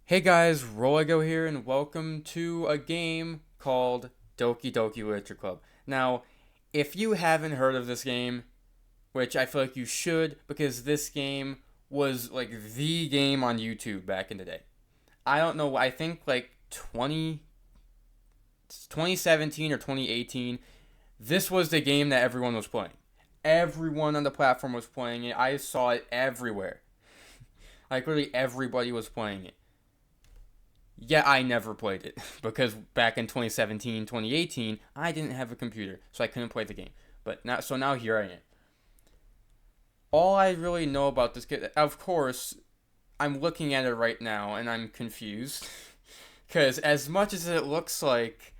Hey guys, Roligo here, and welcome to a game called Doki Doki Literature Club. Now, if you haven't heard of this game, which I feel like you should, because this game was like the game on YouTube back in the day. I don't know, I think like 2017 or 2018, this was the game that everyone was playing. Everyone on the platform was playing it. I saw it everywhere. Like literally everybody was playing it. Yeah, I never played it because back in 2017, 2018, I didn't have a computer, so I couldn't play the game. But now here I am. All I really know about this game, of course, I'm looking at it right now and I'm confused because as much as it looks like,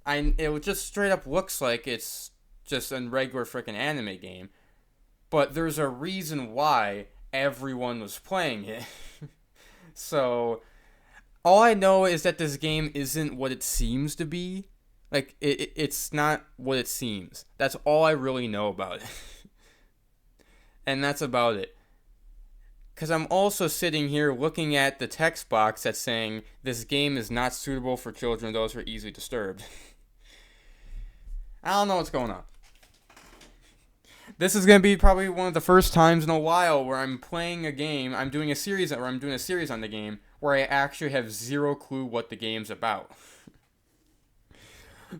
it just straight up looks like it's just a regular freaking anime game. But there's a reason why everyone was playing it. So all I know is that this game isn't what it seems to be. Like, it's not what it seems. That's all I really know about it. And that's about it. Because I'm also sitting here looking at the text box that's saying, this game is not suitable for children, those who are easily disturbed. I don't know what's going on. This is going to be probably one of the first times in a while where I'm playing a game, I'm doing a series on the game, where I actually have zero clue what the game's about.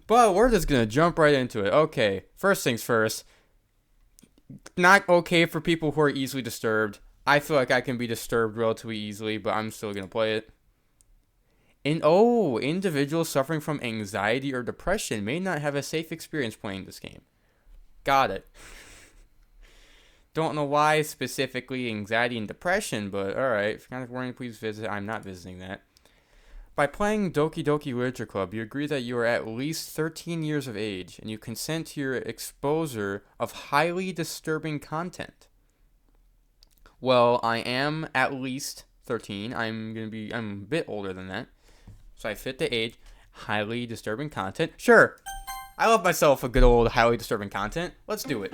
But we're just going to jump right into it. Okay, first things first. Not okay for people who are easily disturbed. I feel like I can be disturbed relatively easily, but I'm still going to play it. Individuals suffering from anxiety or depression may not have a safe experience playing this game. Got it. Don't know why specifically anxiety and depression, but alright. If you're kind of worrying, please visit. I'm not visiting that. By playing Doki Doki Literature Club, you agree that you are at least 13 years of age, and you consent to your exposure of highly disturbing content. Well, I am at least 13. I'm a bit older than that. So I fit the age. Highly disturbing content. Sure. I love myself a good old highly disturbing content. Let's do it.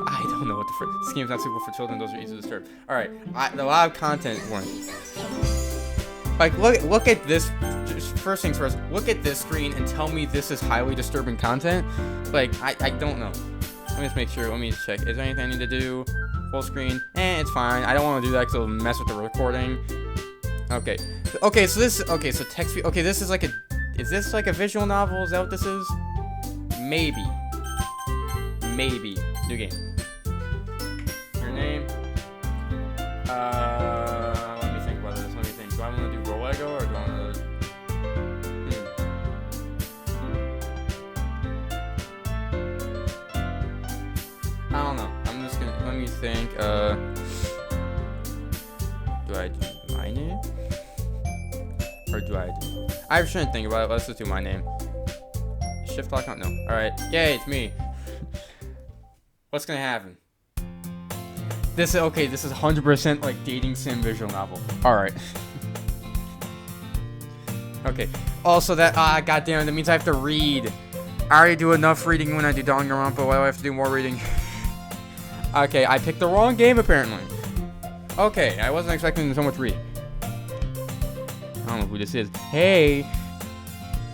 I don't know what the frick. This game's not suitable for children. Those are easily disturbed. All right, a lot of content warning. Like, look at this. First things first. Look at this screen and tell me this is highly disturbing content. Like, I don't know. Let me just make sure. Let me just check. Is there anything I need to do? Full screen. It's fine. I don't want to do that because it'll mess with the recording. Okay. So this. Okay. So text view. Okay. This is like a. Is this like a visual novel? Is that what this is? Maybe. New game. Your name. Let me think about this. Do I want to do Rolego or do I want to? I don't know. I'm just gonna. Let me think. Do I do my name? Or do I do? I shouldn't think about it. Let's just do my name. Shift lock on? No. Alright. Yay, it's me. What's gonna happen? This is 100% like dating sim visual novel. Alright. Okay. Also that, goddamn, that means I have to read. I already do enough reading when I do Danganronpa. Why do I have to do more reading? Okay, I picked the wrong game apparently. Okay, I wasn't expecting so much reading. I don't know who this is. Hey!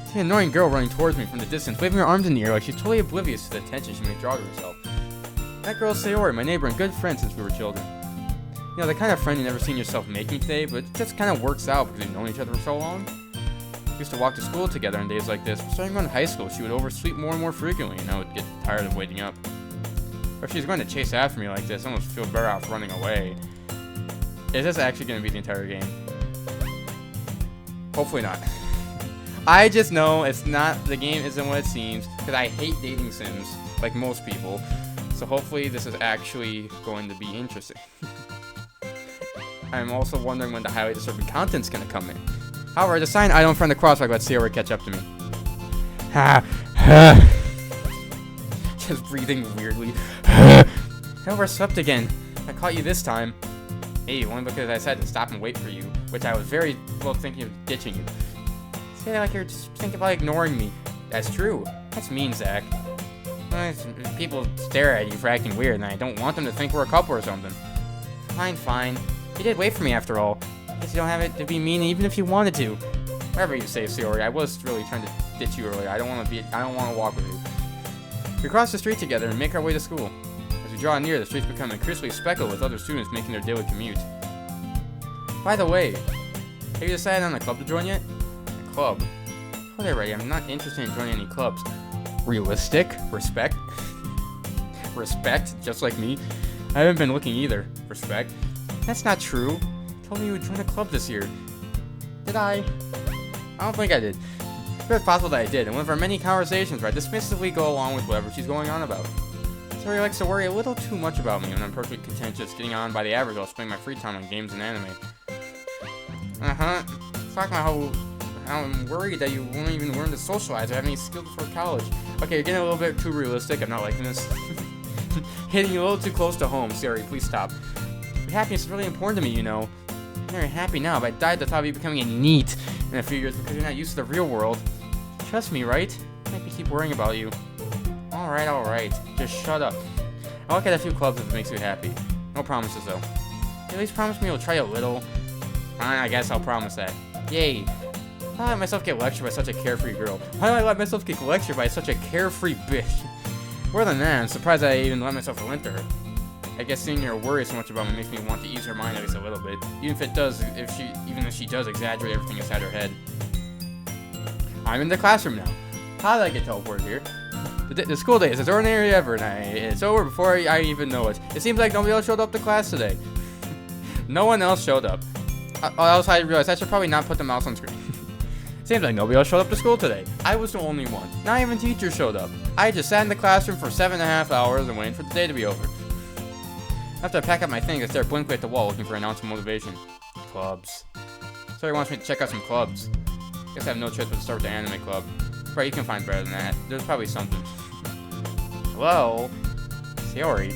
It's an annoying girl running towards me from the distance, waving her arms in the air like she's totally oblivious to the attention she may draw to herself. That girl's Sayori, my neighbor and good friend since we were children. You know, the kind of friend you never seen yourself making today, but it just kind of works out because we've known each other for so long. We used to walk to school together on days like this, but starting around high school, she would oversleep more and more frequently, and I would get tired of waiting up. Or if she's going to chase after me like this, I almost feel better off running away. Is this actually going to be the entire game? Hopefully not. I just know the game isn't what it seems, because I hate dating sims, like most people. So hopefully this is actually going to be interesting. I'm also wondering when the highly disturbing content's going to come in. However, the sign I don't friend the crosswalk, let's see her catch up to me. Just breathing weirdly. However, slept again. I caught you this time. Hey, only because I said to stop and wait for you, which I was very well thinking of ditching you. Say that like you're just thinking about ignoring me. That's true. That's mean, Zach. People stare at you for acting weird, and I don't want them to think we're a couple or something. Fine. You did wait for me after all. Guess you don't have it to be mean even if you wanted to. Whatever you say, Sayori. I was really trying to ditch you earlier. I don't want to walk with you. We cross the street together and make our way to school. As we draw near, the streets become increasingly speckled with other students making their daily commute. By the way, have you decided on a club to join yet? A club? Oh, there, right. I'm not interested in joining any clubs. Realistic? Respect? Respect? Just like me? I haven't been looking either. Respect? That's not true. You told me you would join a club this year. Did I? I don't think I did. It's possible that I did, and one of our many conversations where I dismissively go along with whatever she's going on about. Sorry likes to worry a little too much about me, and I'm perfectly content just getting on by the average while spending my free time on games and anime. Talking about how I'm worried that you won't even learn to socialize or have any skills before college. Okay, you're getting a little bit too realistic. I'm not liking this. Hitting you a little too close to home. Sorry, please stop. Your happiness is really important to me, you know. I'm very happy now, but I died at the thought of you becoming a NEET in a few years because you're not used to the real world. Trust me, right? I might keep worrying about you. Alright. Just shut up. I'll look at a few clubs if it makes you happy. No promises, though. At least promise me you'll try a little. I guess I'll promise that. Yay. Why do I let myself get lectured by such a carefree girl? Why do I let myself get lectured by such a carefree bitch? More than that, I'm surprised I even let myself relent to her. I guess seeing her worry so much about me makes me want to ease her mind at least a little bit. Even if she does exaggerate everything inside her head. I'm in the classroom now. How did I get teleported here? The school day is as ordinary ever, and it's over before I even know it. It seems like nobody else showed up to class today. No one else showed up. Else I realized I should probably not put the mouse on screen. Seems like nobody else showed up to school today. I was the only one. Not even teachers showed up. I just sat in the classroom for 7.5 hours and waited for the day to be over. After I pack up my things, I stare blankly at the wall looking for an ounce of motivation. Clubs. Sorry wants me to check out some clubs. Guess I have no choice but to start with the anime club. Right, you can find better than that. There's probably something. Hello? Sayori.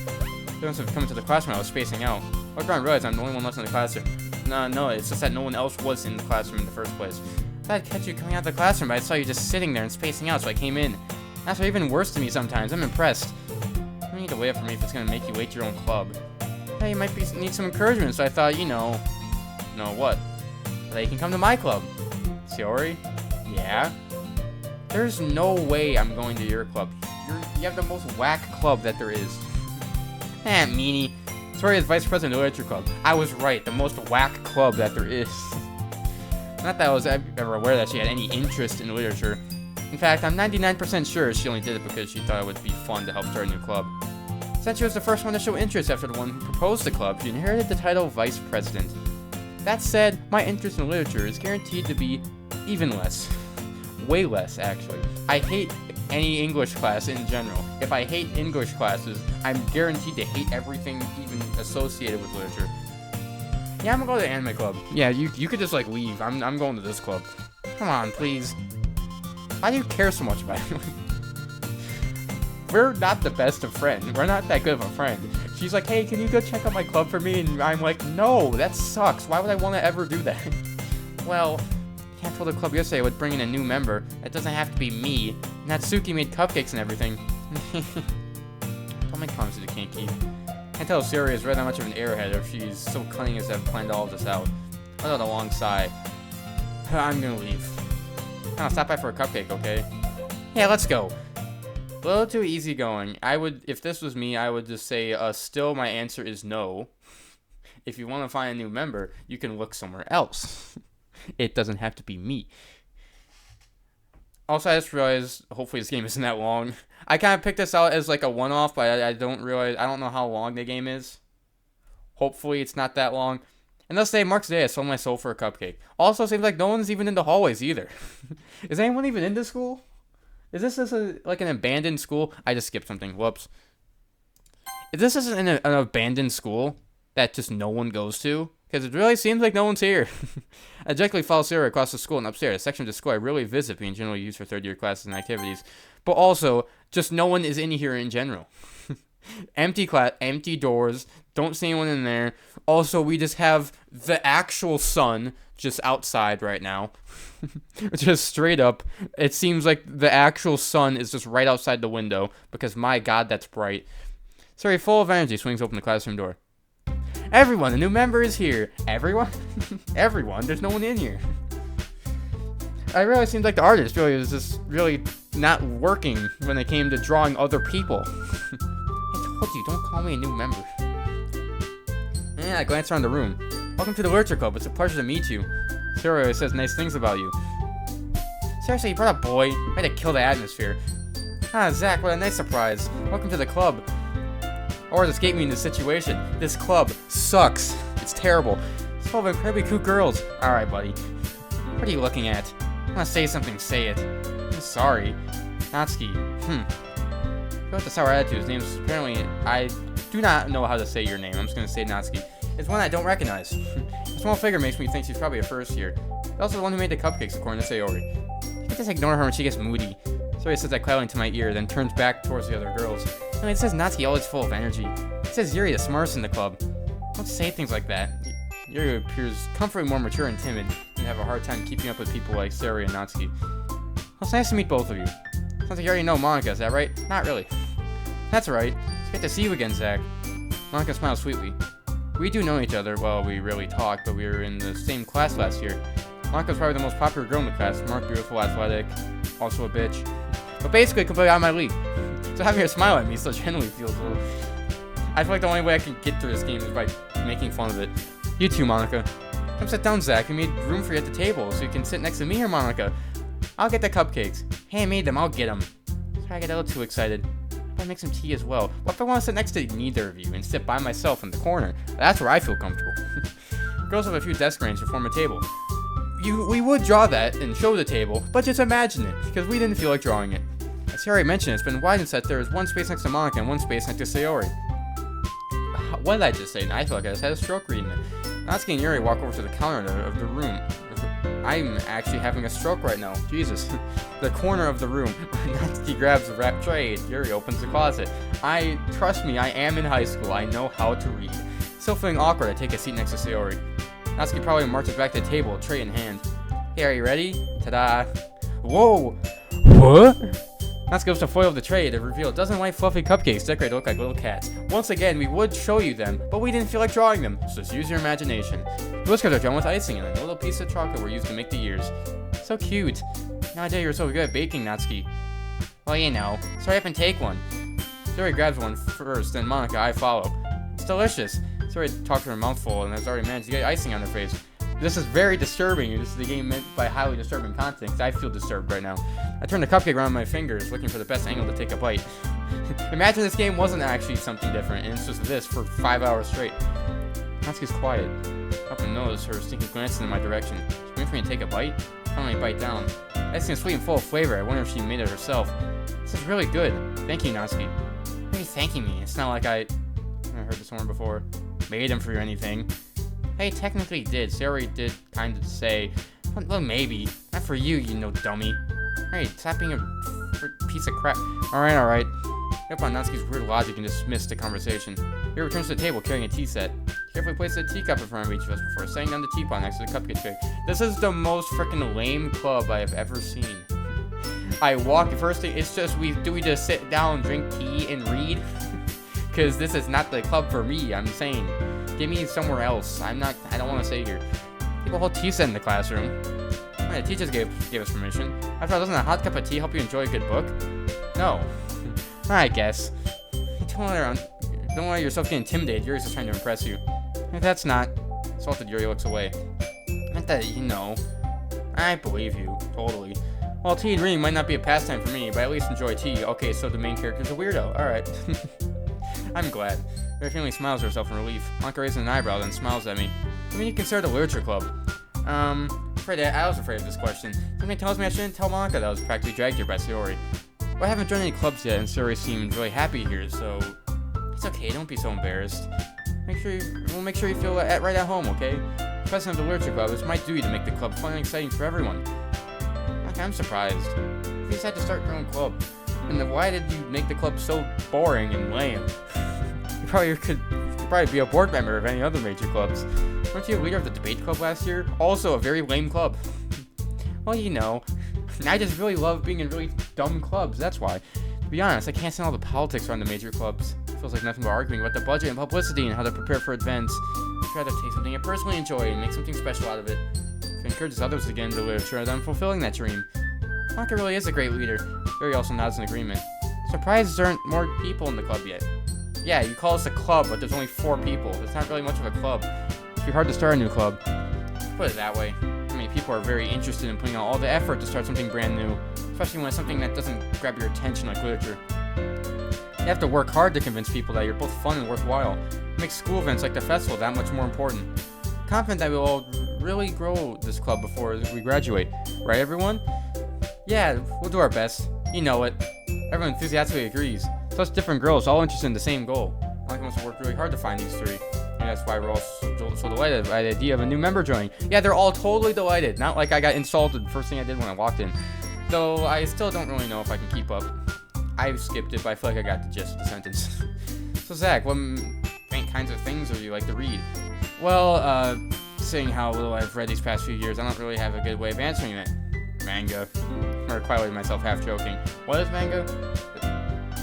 They must have come into the classroom I was spacing out. I looked around and realized I'm the only one left in the classroom. No, it's just that no one else was in the classroom in the first place. I thought I'd catch you coming out of the classroom, but I saw you just sitting there and spacing out, so I came in. That's even worse to me sometimes. I'm impressed. You need to wait up for me if it's going to make you wait to your own club. Hey, you might need some encouragement, so I thought, No, what? That you can come to my club. Sayori? Yeah? There's no way I'm going to your club. You have the most whack club that there is. Meanie. Sayori is vice president of the literature club. I was right, the most whack club that there is. Not that I was ever aware that she had any interest in literature. In fact, I'm 99% sure she only did it because she thought it would be fun to help start a new club. Since she was the first one to show interest after the one who proposed the club, she inherited the title of vice president. That said, my interest in literature is guaranteed to be even less. Way less, actually. I hate any English class in general. If I hate English classes, I'm guaranteed to hate everything even associated with literature. Yeah, I'm gonna go to the anime club. Yeah, you could just, leave. I'm going to this club. Come on, please. Why do you care so much about it? We're not the best of friends. We're not that good of a friend. She's like, hey, can you go check out my club for me? And I'm like, no, that sucks. Why would I want to ever do that? Well, Cat told the club yesterday I would bring in a new member. It doesn't have to be me. Natsuki made cupcakes and everything. Don't make promises you can't keep. Can't tell if Sayori is really that much of an airhead or if she's so cunning as to have planned all of this out. I let out a long sigh. I'm gonna leave. I'll stop by for a cupcake, okay? Yeah, let's go. A little too easygoing. If this was me, I would just say, still my answer is no. If you want to find a new member, you can look somewhere else. It doesn't have to be me. Also, I just realized, hopefully this game isn't that long. I kind of picked this out as a one-off, but I don't know how long the game is. Hopefully it's not that long. And they'll say, Mark's day, I sold my soul for a cupcake. Also, seems like no one's even in the hallways either. Is anyone even in this school? Is this just an abandoned school? I just skipped something. Whoops. Is this just an abandoned school that just no one goes to? Because it really seems like no one's here. I directly follow Sarah across the school and upstairs, a section of the school I really visit being generally used for third-year classes and activities. But also, just no one is in here in general. Empty class, empty doors, don't see anyone in there. Also, we just have the actual sun just outside right now. Just straight up. It seems like the actual sun is just right outside the window because, my God, that's bright. Sorry, full of energy, swings open the classroom door. Everyone, a new member is here. Everyone? Everyone? There's no one in here. I realized it seemed like the artist really was just really not working when it came to drawing other people. I told you, don't call me a new member. And I glanced around the room. Welcome to the Literature Club. It's a pleasure to meet you. Sarah always says nice things about you. Seriously, you brought a boy? Way to kill the atmosphere. Ah, Zach, what a nice surprise. Welcome to the club. Or escape me in this situation. This club sucks. It's terrible. It's full of incredibly cute girls. Alright, buddy. What are you looking at? I want to say something, say it. I'm sorry. Natsuki. Go with the sour attitude. His name's apparently... I do not know how to say your name. I'm just going to say Natsuki. It's one I don't recognize. The small figure makes me think she's probably a first year. She's also the one who made the cupcakes, according to Sayori. You can just ignore her when she gets moody. Sayori says that clouding to my ear, then turns back towards the other girls. I mean, it says Natsuki always full of energy. It says Yuri the smartest in the club. Don't say things like that. Yuri appears comfortably more mature and timid, and have a hard time keeping up with people like Sayori and Natsuki. Well, it's nice to meet both of you. Sounds like you already know Monica, is that right? Not really. That's right. It's good to see you again, Zach. Monica smiles sweetly. We do know each other. Well, we rarely talk, but we were in the same class last year. Monica's probably the most popular girl in the class. Smart, beautiful, athletic, also a bitch. But basically completely out of my league. So having her smile at me still genuinely feels a little... I feel like the only way I can get through this game is by making fun of it. You too, Monica. Come sit down, Zach. We made room for you at the table, so you can sit next to me or Monica. I'll get the cupcakes. Hey, I made them. I'll get them. Sorry, I get a little too excited. I'll make some tea as well. What if I want to sit next to neither of you and sit by myself in the corner? That's where I feel comfortable. Girls have a few desk range to form a table. We would draw that and show the table, but just imagine it, because we didn't feel like drawing it. As Harry mentioned, it's been widened so that there is one space next to Monica and one space next to Sayori. What did I just say? I feel like I just had a stroke reading it. Natsuki and Yuri walk over to the counter of the room. I'm actually having a stroke right now. Jesus. The corner of the room. Natsuki grabs the wrapped tray and Yuri opens the closet. Trust me, I am in high school. I know how to read. Still feeling awkward, I take a seat next to Sayori. Natsuki probably marches back to the table, tray in hand. Hey, are you ready? Ta-da. Whoa! What? Natsuki goes to foil the tray to reveal a dozen white fluffy cupcakes decorated to look like little cats. Once again, we would show you them, but we didn't feel like drawing them, so just use your imagination. The whiskers are drawn with icing and a little piece of chocolate were used to make the ears. So cute. No idea you're so good at baking, Natsuki. Well, you know. So hurry up and take one. Sayori grabs one first, then Monica, I follow. It's delicious. Sayori talked to her mouthful and has already managed to get icing on her face. This is very disturbing. This is the game meant by highly disturbing content, because I feel disturbed right now. I turn the cupcake around my fingers, looking for the best angle to take a bite. Imagine this game wasn't actually something different, and it's just this for 5 hours straight. Natsuki's quiet. Up and notice her sneaking glances in my direction. She's waiting for me to take a bite? Finally bite down. Icing is sweet and full of flavor. I wonder if she made it herself. This is really good. Thank you, Natsuki. Why are you thanking me? It's not like I heard this one before. Made them for you or anything. I technically did. Sayori did kind of say, well, maybe. Not for you, you know, dummy. Alright, stop being a piece of crap. Alright. Yep, on Natsuki's weird logic and dismissed the conversation. He returns to the table carrying a tea set. He carefully places a teacup in front of each of us before setting down the teapot next to the cupcake tray. This is the most freaking lame club I have ever seen. I walk, first thing, it's just, we just sit down, drink tea, and read? Because this is not the club for me, I'm saying. Give me somewhere else. I don't want to stay here. Keep a whole tea set in the classroom. The teachers gave us permission. After all, doesn't a hot cup of tea help you enjoy a good book? No. I guess. Don't let yourself get intimidated. Yuri's just trying to impress you. If that's not. Salted Yuri looks away. Not that you know. I believe you. Totally. Well, tea and reading might not be a pastime for me, but I at least enjoy tea. Okay, so the main character's a weirdo. Alright. I'm glad. Yuri finally smiles to herself in relief. Monica raises an eyebrow, then smiles at me. I mean, you consider the literature club. I was afraid of this question. Something tells me I shouldn't tell Monica that I was practically dragged here by Sayori. Well, I haven't joined any clubs yet, and Sayori seemed really happy here, so... It's okay, don't be so embarrassed. We'll make sure you feel right at home, okay? President of the Literature Club, it's my duty to make the club fun and exciting for everyone. Okay, I'm surprised. You decided to start your own club. And then why did you make the club so boring and lame? You could probably be a board member of any other major clubs. Weren't you a leader of the debate club last year? Also a very lame club. Well, you know, I just really love being in really dumb clubs, that's why. To be honest, I can't stand all the politics around the major clubs. I feel Feels like nothing but arguing about the budget and publicity and how to prepare for events. I'd rather take something I personally enjoy and make something special out of it. If it encourages others to get into literature, then I'm fulfilling that dream. Wonka really is a great leader. Yuri also nods in agreement. Surprised there aren't more people in the club yet. Yeah, you call us a club, but there's only 4 people. It's not really much of a club. It'd be hard to start a new club. Put it that way. I mean, people are very interested in putting out all the effort to start something brand new, especially when it's something that doesn't grab your attention like literature. You have to work hard to convince people that you're both fun and worthwhile. It makes school events like the festival that much more important. I'm confident that we will all really grow this club before we graduate. Right, everyone? Yeah, we'll do our best. You know it. Everyone enthusiastically agrees. Such different girls, all interested in the same goal. I must have worked really hard to find these 3. And that's why we're all so delighted by the idea of a new member joining. Yeah, they're all totally delighted. Not like I got insulted the first thing I did when I walked in. Though I still don't really know if I can keep up. I skipped it, but I feel like I got the gist of the sentence. So Zach, what kinds of things do you like to read? Well, seeing how little I've read these past few years, I don't really have a good way of answering it. Manga. Or quietly myself half joking. What is manga?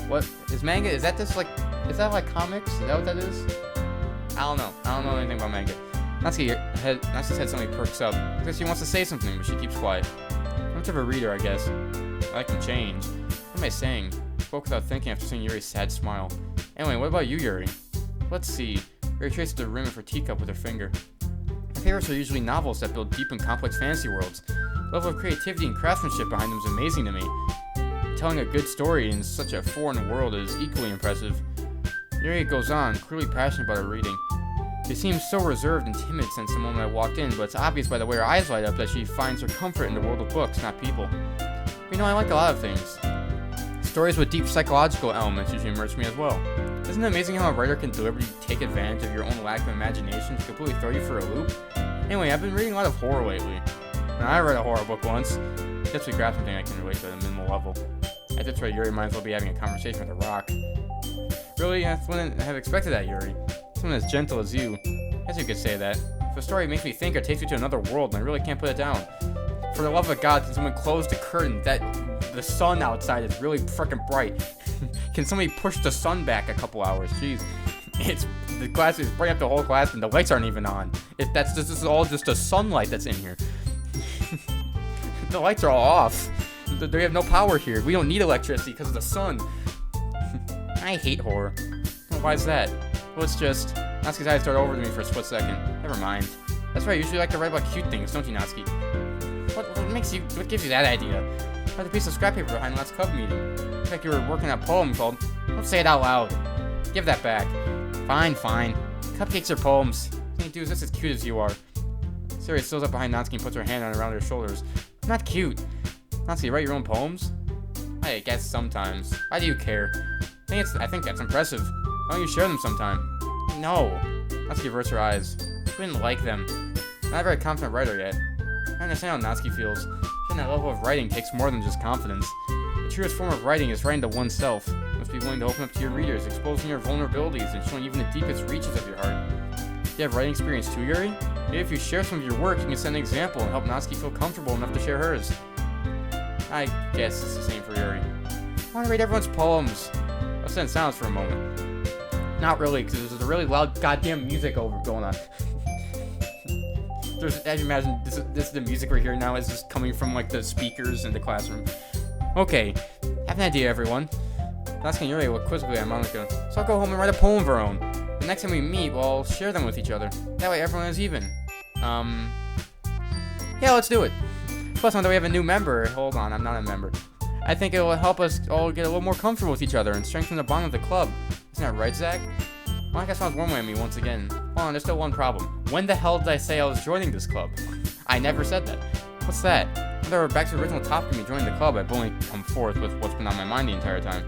What is manga? Is that like comics? Is that what that is? I don't know. I don't know anything about manga. Natsuki's head suddenly perks up because she wants to say something, but she keeps quiet. I'm much of a reader, I guess. I like to change. What am I saying? Spoke without thinking after seeing Yuri's sad smile. Anyway, what about you, Yuri? Let's see. Yuri traces the rim of her teacup with her finger. My favorites are usually novels that build deep and complex fantasy worlds. The level of creativity and craftsmanship behind them is amazing to me. Telling a good story in such a foreign world is equally impressive. Yuri goes on, clearly passionate about her reading. She seems so reserved and timid since the moment I walked in, but it's obvious by the way her eyes light up that she finds her comfort in the world of books, not people. You know, I like a lot of things. Stories with deep psychological elements usually immerse me as well. Isn't it amazing how a writer can deliberately take advantage of your own lack of imagination to completely throw you for a loop? Anyway, I've been reading a lot of horror lately. Now, I read a horror book once. That's a graphic thing I can relate to at a minimal level. At this rate, Yuri might as well be having a conversation with a rock. Really, I wouldn't have expected that, Yuri. Someone as gentle as you. I guess you could say that. If a story makes me think or takes me to another world, and I really can't put it down. For the love of God, can someone close the curtain? The sun outside is really freaking bright. Can somebody push the sun back a couple hours? Jeez. The class is bright up the whole class, and the lights aren't even on. This is all just the sunlight that's in here. The lights are all off. They have no power here. We don't need electricity because of the sun. I hate horror. Why is that? Well, it's just... Natsuki's eyes started over to me for a split second. Never mind. That's right, I usually like to write about cute things, don't you, Natsuki? What gives you that idea? I had a piece of scrap paper behind last Cub meeting. Looks like you were working on a poem called... Don't say it out loud. Give that back. Fine. Cupcakes are poems. All you do is just as cute as you are. Siri stills up behind Natsuki and puts her hand around her shoulders. Not cute. Natsuki, write your own poems? I guess sometimes. Why do you care? I think that's impressive. Why don't you share them sometime? No. Natsuki averts her eyes. She wouldn't like them. I'm not a very confident writer yet. I understand how Natsuki feels. Sharing that level of writing takes more than just confidence. The truest form of writing is writing to oneself. You must be willing to open up to your readers, exposing your vulnerabilities, and showing even the deepest reaches of your heart. Do you have writing experience too, Yuri? Maybe if you share some of your work, you can set an example and help Natsuki feel comfortable enough to share hers. I guess it's the same for Yuri. I want to read everyone's poems. I'll sit in silence for a moment. Not really, because there's a really loud goddamn music going on. As you imagine, this is the music we're hearing now is just coming from like the speakers in the classroom. Okay, have an idea, everyone. Natsuki and Yuri look quizzically at Monica. So I'll go home and write a poem of our own. The next time we meet, we'll share them with each other. That way everyone is even. Yeah, let's do it. Plus, now that we have a new member, hold on, I'm not a member. I think it will help us all get a little more comfortable with each other and strengthen the bond of the club. Isn't that right, Zach? Monica sounds warm at me once again. Hold on, there's still one problem. When the hell did I say I was joining this club? I never said that. What's that? When we're back to the original topic of me joining the club, I've only come forth with what's been on my mind the entire time.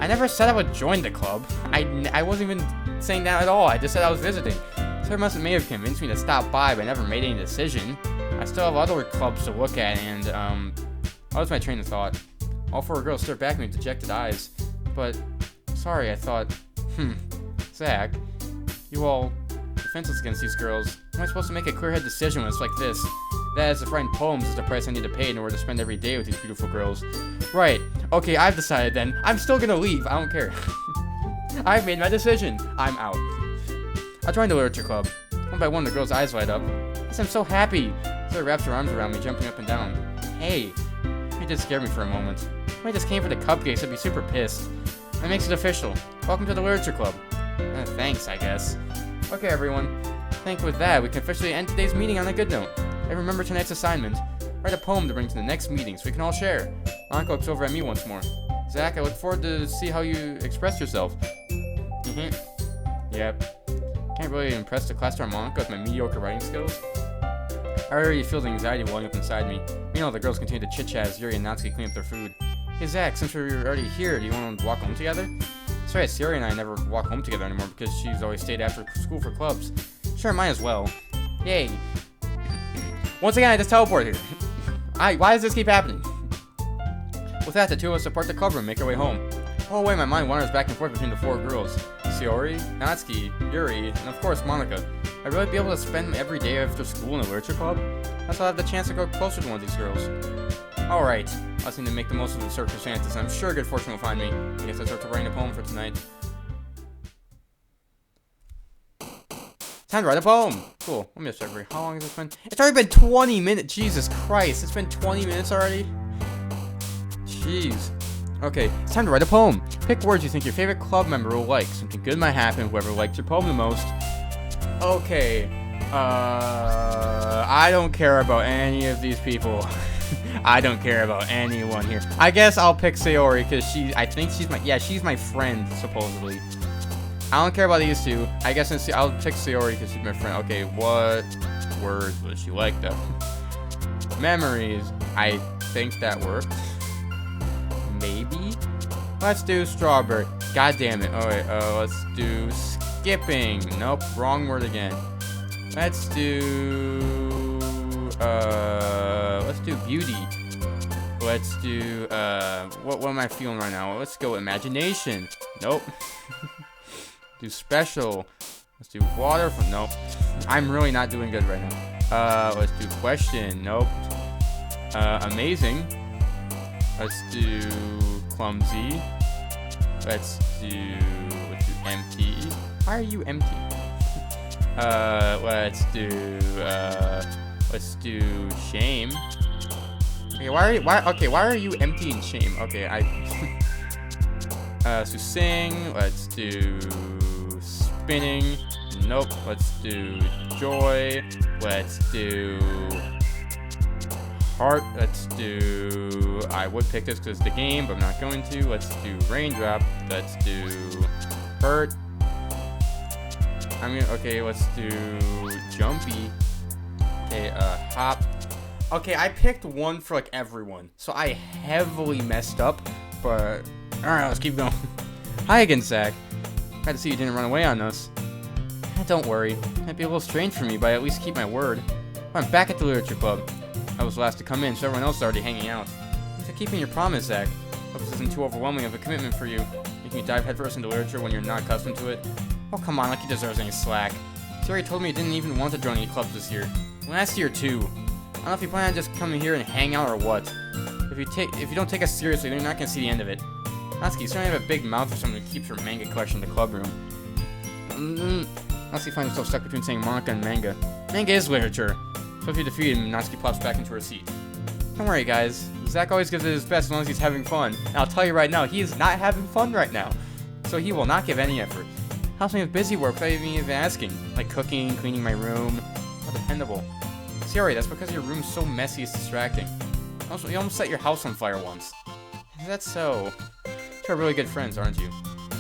I never said I would join the club. I wasn't even saying that at all. I just said I was visiting. Sir may have convinced me to stop by, but I never made any decision. I still have other clubs to look at, and, that was my train of thought. All 4 girls stared back at me with dejected eyes. But, sorry, I thought, Zach, you all defenseless against these girls. How am I supposed to make a clear-headed decision when it's like this? That is, if writing poems is the price I need to pay in order to spend every day with these beautiful girls. Right. Okay, I've decided then. I'm still gonna leave. I don't care. I've made my decision. I'm out. I joined the literature club. One by one, the girl's eyes light up. Yes, I'm so happy. Sarah wraps her arms around me, jumping up and down. Hey. You did scare me for a moment. If I just came for the cupcakes, I'd be super pissed. That makes it official. Welcome to the literature club. Thanks, I guess. Okay, everyone. I think with that, we can officially end today's meeting on a good note. And remember tonight's assignment. Write a poem to bring to the next meeting so we can all share. Monica looks over at me once more. Zach, I look forward to see how you express yourself. Yep. Can't really impress the class star Monica with my mediocre writing skills. I already feel the anxiety welling up inside me. Meanwhile, the girls continue to chit-chat as Yuri and Natsuki clean up their food. Hey Zach, since we're already here, do you want to walk home together? Sorry, Yuri and I never walk home together anymore because she's always stayed after school for clubs. Sure, might as well. Yay. Once again, I just teleported here. Why does this keep happening? With that, the two of us depart the club room and make our way home. All the way, my mind wanders back and forth between the four girls. Sayori, Natsuki, Yuri, and of course, Monica. I'd really be able to spend every day after school in a literature club? That's how I'll have the chance to grow closer to one of these girls. Alright, I just need to make the most of the circumstances, and I'm sure good fortune will find me. I guess I'll start to write a poem for tonight. Time to write a poem! Cool, let me just check. How long has it been? It's already been 20 minutes! Jesus Christ, it's been 20 minutes already? Jeez. Okay, it's time to write a poem. Pick words you think your favorite club member will like. Something good might happen, whoever likes your poem the most. Okay, I don't care about any of these people. I don't care about anyone here. I guess I'll pick Sayori because I think she's my friend, supposedly. I don't care about these two. I guess I'll pick Sayori because she's my friend. Okay, what words would she like though? Memories. I think that worked. Maybe? Let's do strawberry. God damn it. Alright, let's do skipping. Nope, wrong word again. Let's do beauty. Let's do what am I feeling right now? Let's go imagination. Nope. Do special. Let's do water from nope. I'm really not doing good right now. Let's do question. Nope. Amazing. Let's do clumsy. Let's do empty. Why are you empty? Let's do shame. Okay, why are you empty and shame? Okay, so sing. Let's do spinning. Nope. Let's do joy. Let's do heart. Let's do, I would pick this because it's the game, but I'm not going to. Let's do raindrop. Let's do hurt. Okay, let's do jumpy. Okay, hop. Okay, I picked one for like everyone, so I heavily messed up, but alright, let's keep going. Hi again, Zach. Glad to see you didn't run away on us. Don't worry, it might be a little strange for me, but I at least keep my word. I'm back at the literature club. I was last to come in, so everyone else is already hanging out. Thanks for keeping your promise, Zach. Hope this isn't too overwhelming of a commitment for you. Making you dive headfirst into literature when you're not accustomed to it. Oh, come on, like he deserves any slack. He already told me he didn't even want to join any clubs this year. Last year, too. I don't know if you plan on just coming here and hang out or what. If you don't take us seriously, then you're not going to see the end of it. Natsuki, you certainly have a big mouth for someone who keeps her manga collection in the club room. Natsuki finds herself stuck between saying manga and manga. Manga is literature. So if you defeat him, Natsuki plops back into her seat. Don't worry, guys. Zach always gives it his best as long as he's having fun. And I'll tell you right now, he is not having fun right now. So he will not give any effort. Helps me with busy work without even asking. Like cooking, cleaning my room. How dependable. Sayori, that's because your room's so messy it's distracting. Also, you almost set your house on fire once. Is that so? You're really good friends, aren't you?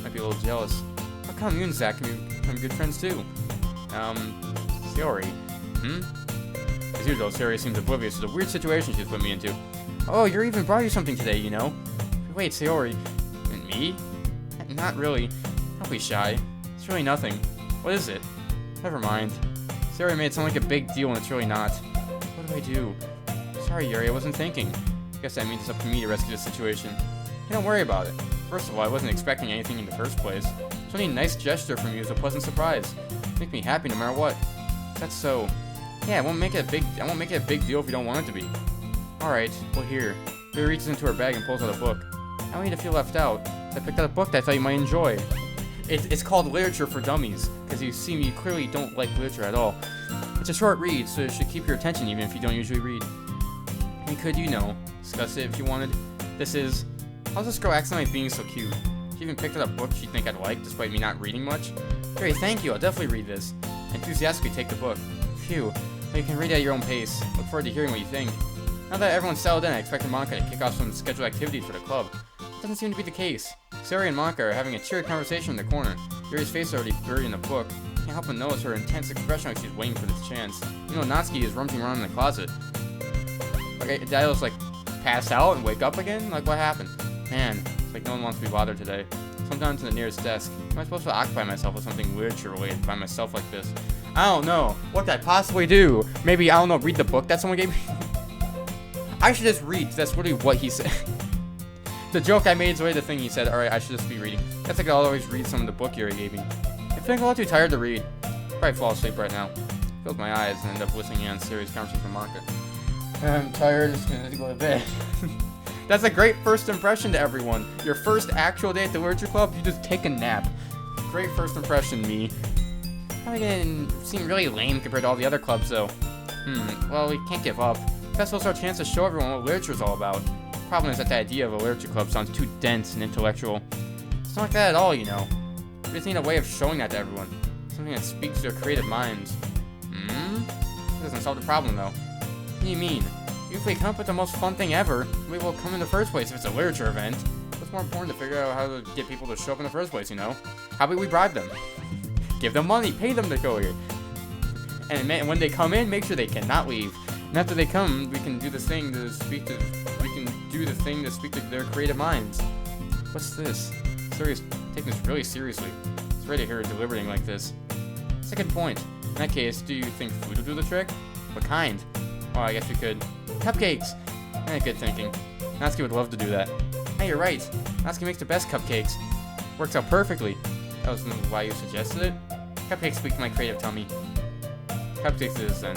Might be a little jealous. How come you and Zach can become good friends too? Sayori. As usual, Sayori seems oblivious to the weird situation she's put me into. Oh, Yuri even brought you something today, you know? Wait, Sayori. And me? Not really. Don't be shy. It's really nothing. What is it? Never mind. Sayori made it sound like a big deal and it's really not. What do I do? Sorry, Yuri, I wasn't thinking. Guess that means it's up to me to rescue the situation. Hey, don't worry about it. First of all, I wasn't expecting anything in the first place. So any nice gesture from you is a pleasant surprise. Make me happy no matter what. That's so. Yeah, I won't make it a big deal if you don't want it to be. Alright, well here. Yuri reaches into her bag and pulls out a book. I don't need to feel left out. I picked out a book that I thought you might enjoy. It's called Literature for Dummies, because you clearly don't like literature at all. It's a short read, so it should keep your attention even if you don't usually read. We could, discuss it if you wanted. This is, how's this girl accidentally being so cute? She even picked out a book she'd think I'd like, despite me not reading much. Great, thank you, I'll definitely read this. Enthusiastically take the book. Phew, well, you can read it at your own pace. Look forward to hearing what you think. Now that everyone's settled in, I expected Monica to kick off some scheduled activities for the club. It doesn't seem to be the case. Sari and Monica are having a cheery conversation in the corner. Yuri's face is already buried in the book. Can't help but notice her intense expression like she's waiting for this chance. Natsuki is rummaging around in the closet. Okay, did I just, pass out and wake up again? Like, what happened? Man, it's like no one wants to be bothered today. Sometimes to the nearest desk. Am I supposed to occupy myself with something literature-related by myself like this? I don't know. What could I possibly do? Maybe, I don't know, read the book that someone gave me? I should just read, because that's literally what he said. The joke I made is really the thing he said. Alright, I should just be reading. That's like I'll always read some of the book Yuri gave me. I feel like I'm a lot too tired to read. Probably fall asleep right now. Close my eyes and end up listening in on serious conversation from Monica. I'm tired, just gonna go to bed. That's a great first impression to everyone. Your first actual day at the literature club, you just take a nap. Great first impression, me. Probably didn't seem really lame compared to all the other clubs, though. Well, we can't give up. Festival's our chance to show everyone what literature's all about. Problem is that the idea of a literature club sounds too dense and intellectual. It's not like that at all, We just need a way of showing that to everyone. Something that speaks to their creative minds. It doesn't solve the problem, though. What do you mean? If we come up with the most fun thing ever, we will come in the first place if it's a literature event. What's more important to figure out how to get people to show up in the first place, How about we bribe them? Give them money, pay them to go here. And when they come in, make sure they cannot leave. And after they come, we can do this thing to speak to their creative minds. What's this? Sari's taking this really seriously. It's ready to hear her deliberating like this. That's a good point. In that case, do you think food will do the trick? What kind? Well, I guess we could. Cupcakes! Good thinking. Natsuki would love to do that. Hey, you're right. Natsuki makes the best cupcakes. Works out perfectly. That was why you suggested it? Cupcakes speak to my creative tummy. Cupcakes it is then.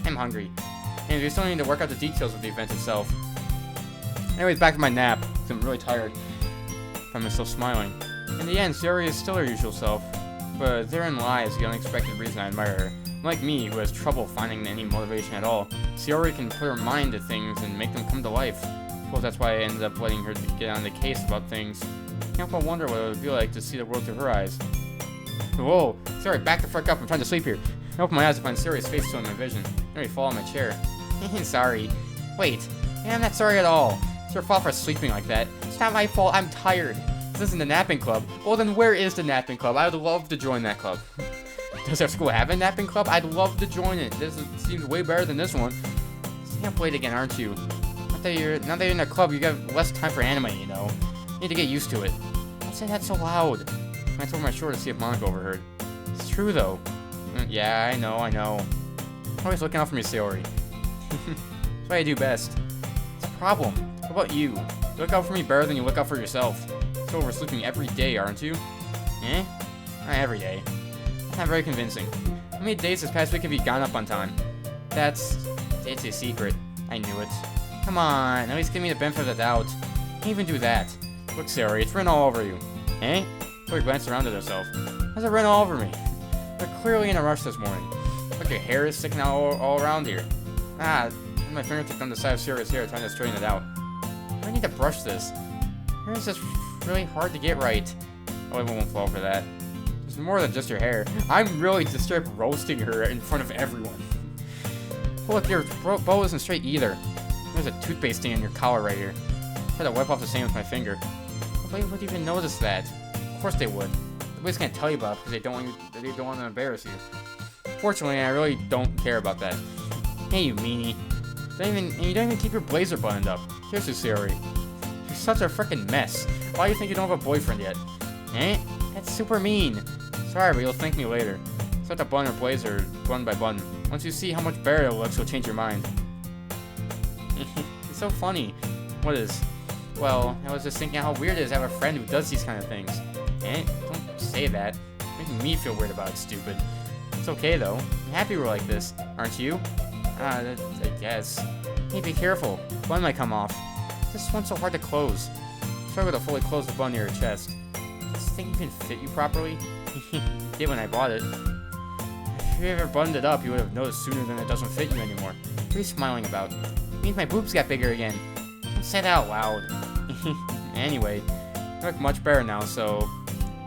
I'm hungry. And we still need to work out the details of the event itself. Anyways, back to my nap, because I'm really tired. Find myself smiling. In the end, Sayori is still her usual self. But therein lies the unexpected reason I admire her. Unlike me, who has trouble finding any motivation at all, Sayori can put her mind to things and make them come to life. I suppose that's why I ended up letting her get on the case about things. Can't help but wonder what it would be like to see the world through her eyes. Whoa, Sayori, back the frick up, I'm trying to sleep here. I open my eyes to find Sayori's face still in my vision. I nearly fall on my chair. Sorry. Wait, I'm not sorry at all. It's your fault for sleeping like that. It's not my fault, I'm tired. This isn't the napping club. Well then where is the napping club? I would love to join that club. Does our school have a napping club? I'd love to join it. This seems way better than this one. Staying up late again, aren't you? Now that you're in a club, you got less time for anime, You need to get used to it. Don't say that so loud. I told my shoulder to see if Monica overheard. It's true though. Yeah, I know. Always looking out for me, Sayori. That's what I do best. It's a problem. What about you? You look out for me better than you look out for yourself. So oversleeping every day, aren't you? Eh? Not every day. That's not very convincing. How many days this past week have you gone up on time? It's a secret. I knew it. Come on, at least give me the benefit of the doubt. Can't even do that. Look, Sayori, it's written all over you. Eh? Sayori glanced around at herself. How's it written all over me? They're clearly in a rush this morning. Look, your hair is sticking out all around here. My fingertip on the side of Sayori's hair trying to straighten it out. I need to brush this. Hair is just really hard to get right. Oh, I won't fall for that. It's more than just your hair. I'm really just straight up roasting her in front of everyone. Oh, look, your bow isn't straight either. There's a toothpaste stain on your collar right here. I had to wipe off the stain with my finger. Nobody would even notice that. Of course they would. Nobody's gonna tell you about it because they don't want to embarrass you. Fortunately, I really don't care about that. Hey, you meanie. You don't even keep your blazer buttoned up. Seriously, Sayori. You're such a freaking mess. Why do you think you don't have a boyfriend yet? Eh? That's super mean. Sorry, but you'll thank me later. Start to button her blazer button by button. Once you see how much better it looks, you'll change your mind. It's so funny. What is? Well, I was just thinking how weird it is to have a friend who does these kind of things. Eh? Don't say that. Making me feel weird about it, stupid. It's okay, though. I'm happy we're like this. Aren't you? I guess. Hey, be careful. Button might come off. This one's so hard to close. Struggle to fully close the button near your chest. think it can fit you properly? It did when I bought it. If you ever buttoned it up, you would have noticed sooner than it doesn't fit you anymore. What are you smiling about? It means my boobs got bigger again. Don't say that out loud. Anyway, you look much better now, so...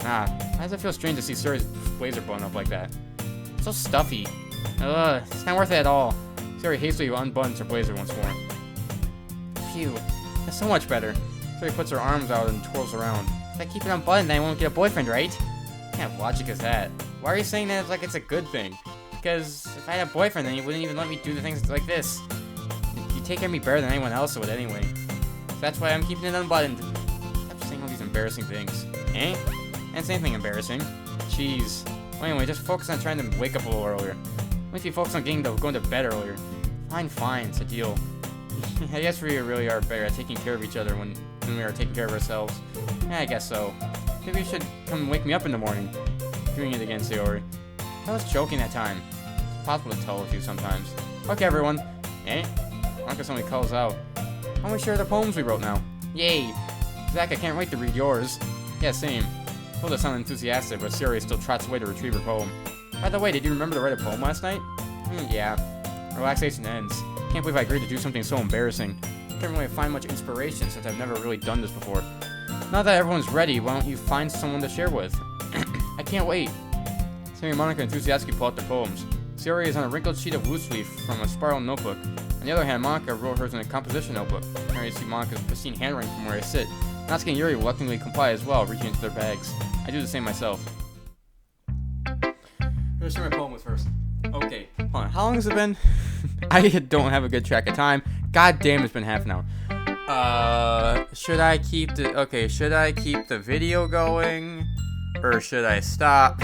why does it feel strange to see Suri's blazer button up like that? It's so stuffy. Ugh, it's not worth it at all. Suri hastily unbuttons her blazer once more. Phew, that's so much better. Suri puts her arms out and twirls around. If I keep it unbuttoned, then I won't get a boyfriend, right? What kind of logic is that? Why are you saying that like it's a good thing? Because if I had a boyfriend, then you wouldn't even let me do the things like this. You take care of me better than anyone else would anyway. So that's why I'm keeping it unbuttoned. Stop saying all these embarrassing things. Eh? Can't say anything embarrassing. Jeez. Well, anyway, just focus on trying to wake up a little earlier. Why don't you focus on going to bed earlier? Fine, it's a deal. I guess we really are better at taking care of each other when we are taking care of ourselves. Yeah, I guess so. Maybe you should come wake me up in the morning. Doing it again, Sayori. I was joking that time. It's possible to tell with you sometimes. Okay, everyone. Eh? Marcus only calls out. Why don't we share the poems we wrote now? Yay! Zach, I can't wait to read yours. Yeah, same. Phil does sound enthusiastic, but Sayori still trots away to retrieve her poem. By the way, did you remember to write a poem last night? Yeah. Relaxation ends. Can't believe I agreed to do something so embarrassing. Can't really find much inspiration since I've never really done this before. Now that everyone's ready, why don't you find someone to share with? I can't wait. Sayori and Monica enthusiastically pull out their poems. Sayori is on a wrinkled sheet of loose leaf from a spiral notebook. On the other hand, Monica wrote hers in a composition notebook. I can see Monica's pristine handwriting from where I sit. Natsuki and Yuri reluctantly comply as well, reaching into their bags. I do the same myself. Let's share my poem with first. Okay, hold on. How long has it been? I don't have a good track of time. God damn, it's been half an hour. Should I keep the video going? Or should I stop?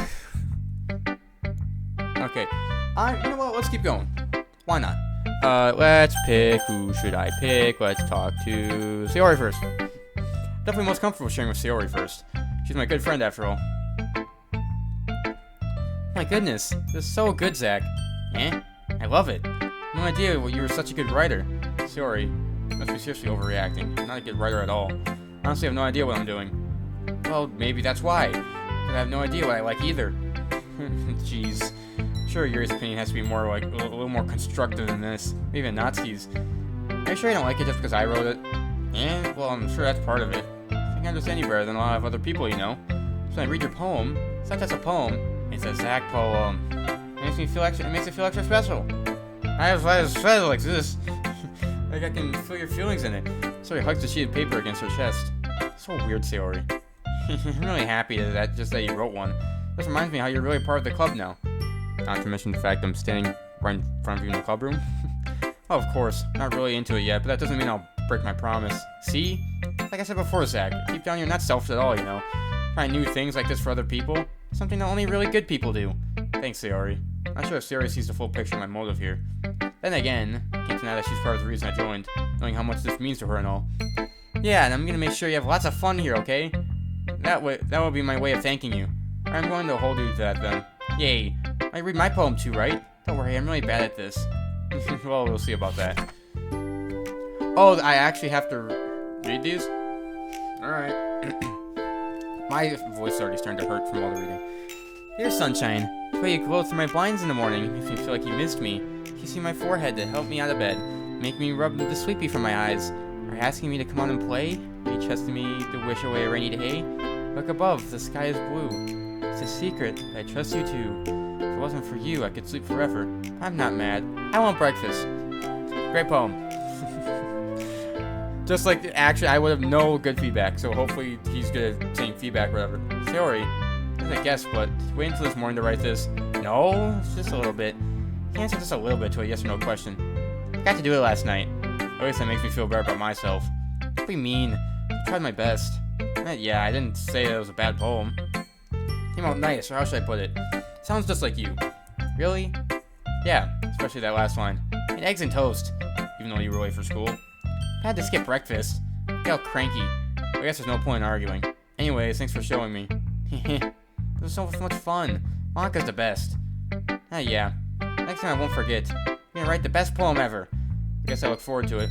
Okay. You know what? Let's keep going. Why not? Let's pick. Who should I pick? Let's talk to Sayori first. Definitely most comfortable sharing with Sayori first. She's my good friend after all. My goodness, this is so good, Zach. Eh? I love it. No idea you were such a good writer. Sayori, must be seriously overreacting. I'm not a good writer at all. Honestly, I have no idea what I'm doing. Well, maybe that's why. But I have no idea what I like either. Jeez. Sure, Yuri's opinion has to be more like a little more constructive than this. Maybe Natsuki's. Are you sure I don't like it just because I wrote it? Eh? Well, I'm sure that's part of it. I think I understand you better than a lot of other people, you know. So when I read your poem, it's not just a poem. It's a Zach poem. It makes it feel extra special. I was special like this. Like I can feel your feelings in it. Sayori hugs the sheet of paper against her chest. So weird, Sayori. I'm really happy that you wrote one. This reminds me how you're really part of the club now. Not to mention the fact I'm standing right in front of you in the club room. Well, of course, not really into it yet, but that doesn't mean I'll break my promise. See? Like I said before, Zach, deep down you're not selfish at all, you know. Trying new things like this for other people, something that only really good people do. Thanks, Sayori. Not sure if Sayori sees the full picture of my motive here. Then again, can't deny that she's part of the reason I joined, knowing how much this means to her and all. Yeah, and I'm gonna make sure you have lots of fun here, okay? That will be my way of thanking you. I'm going to hold you to that then. Yay. I read my poem too, right? Don't worry, I'm really bad at this. Well, we'll see about that. Oh, I actually have to read these? Alright. My voice is already starting to hurt from all the reading. Dear Sunshine, the way you glow through my blinds in the morning makes me feel like you missed me. Kissing my forehead to help me out of bed. Make me rub the sleepy from my eyes. Are you asking me to come out and play? Are you trusting me to wish away a rainy day? Look above, the sky is blue. It's a secret, but I trust you too. If it wasn't for you, I could sleep forever. I'm not mad. I want breakfast. Great poem. Just like, actually, I would have no good feedback, so hopefully he's good at saying feedback or whatever. Sayori, I guess, but wait until this morning to write this. No, it's just a little bit. You answer just a little bit to a yes or no question. I got to do it last night. At least that makes me feel better about myself. Don't be mean. I tried my best. Yeah, I didn't say it was a bad poem. Came out nice, or how should I put it? Sounds just like you. Really? Yeah, especially that last line. And eggs and toast, even though you were late for school. I had to skip breakfast. Get all cranky. I guess there's no point in arguing. Anyways, thanks for showing me. It was so much fun. Monica's the best. Yeah. Next time I won't forget. I'm gonna write the best poem ever. I guess I look forward to it.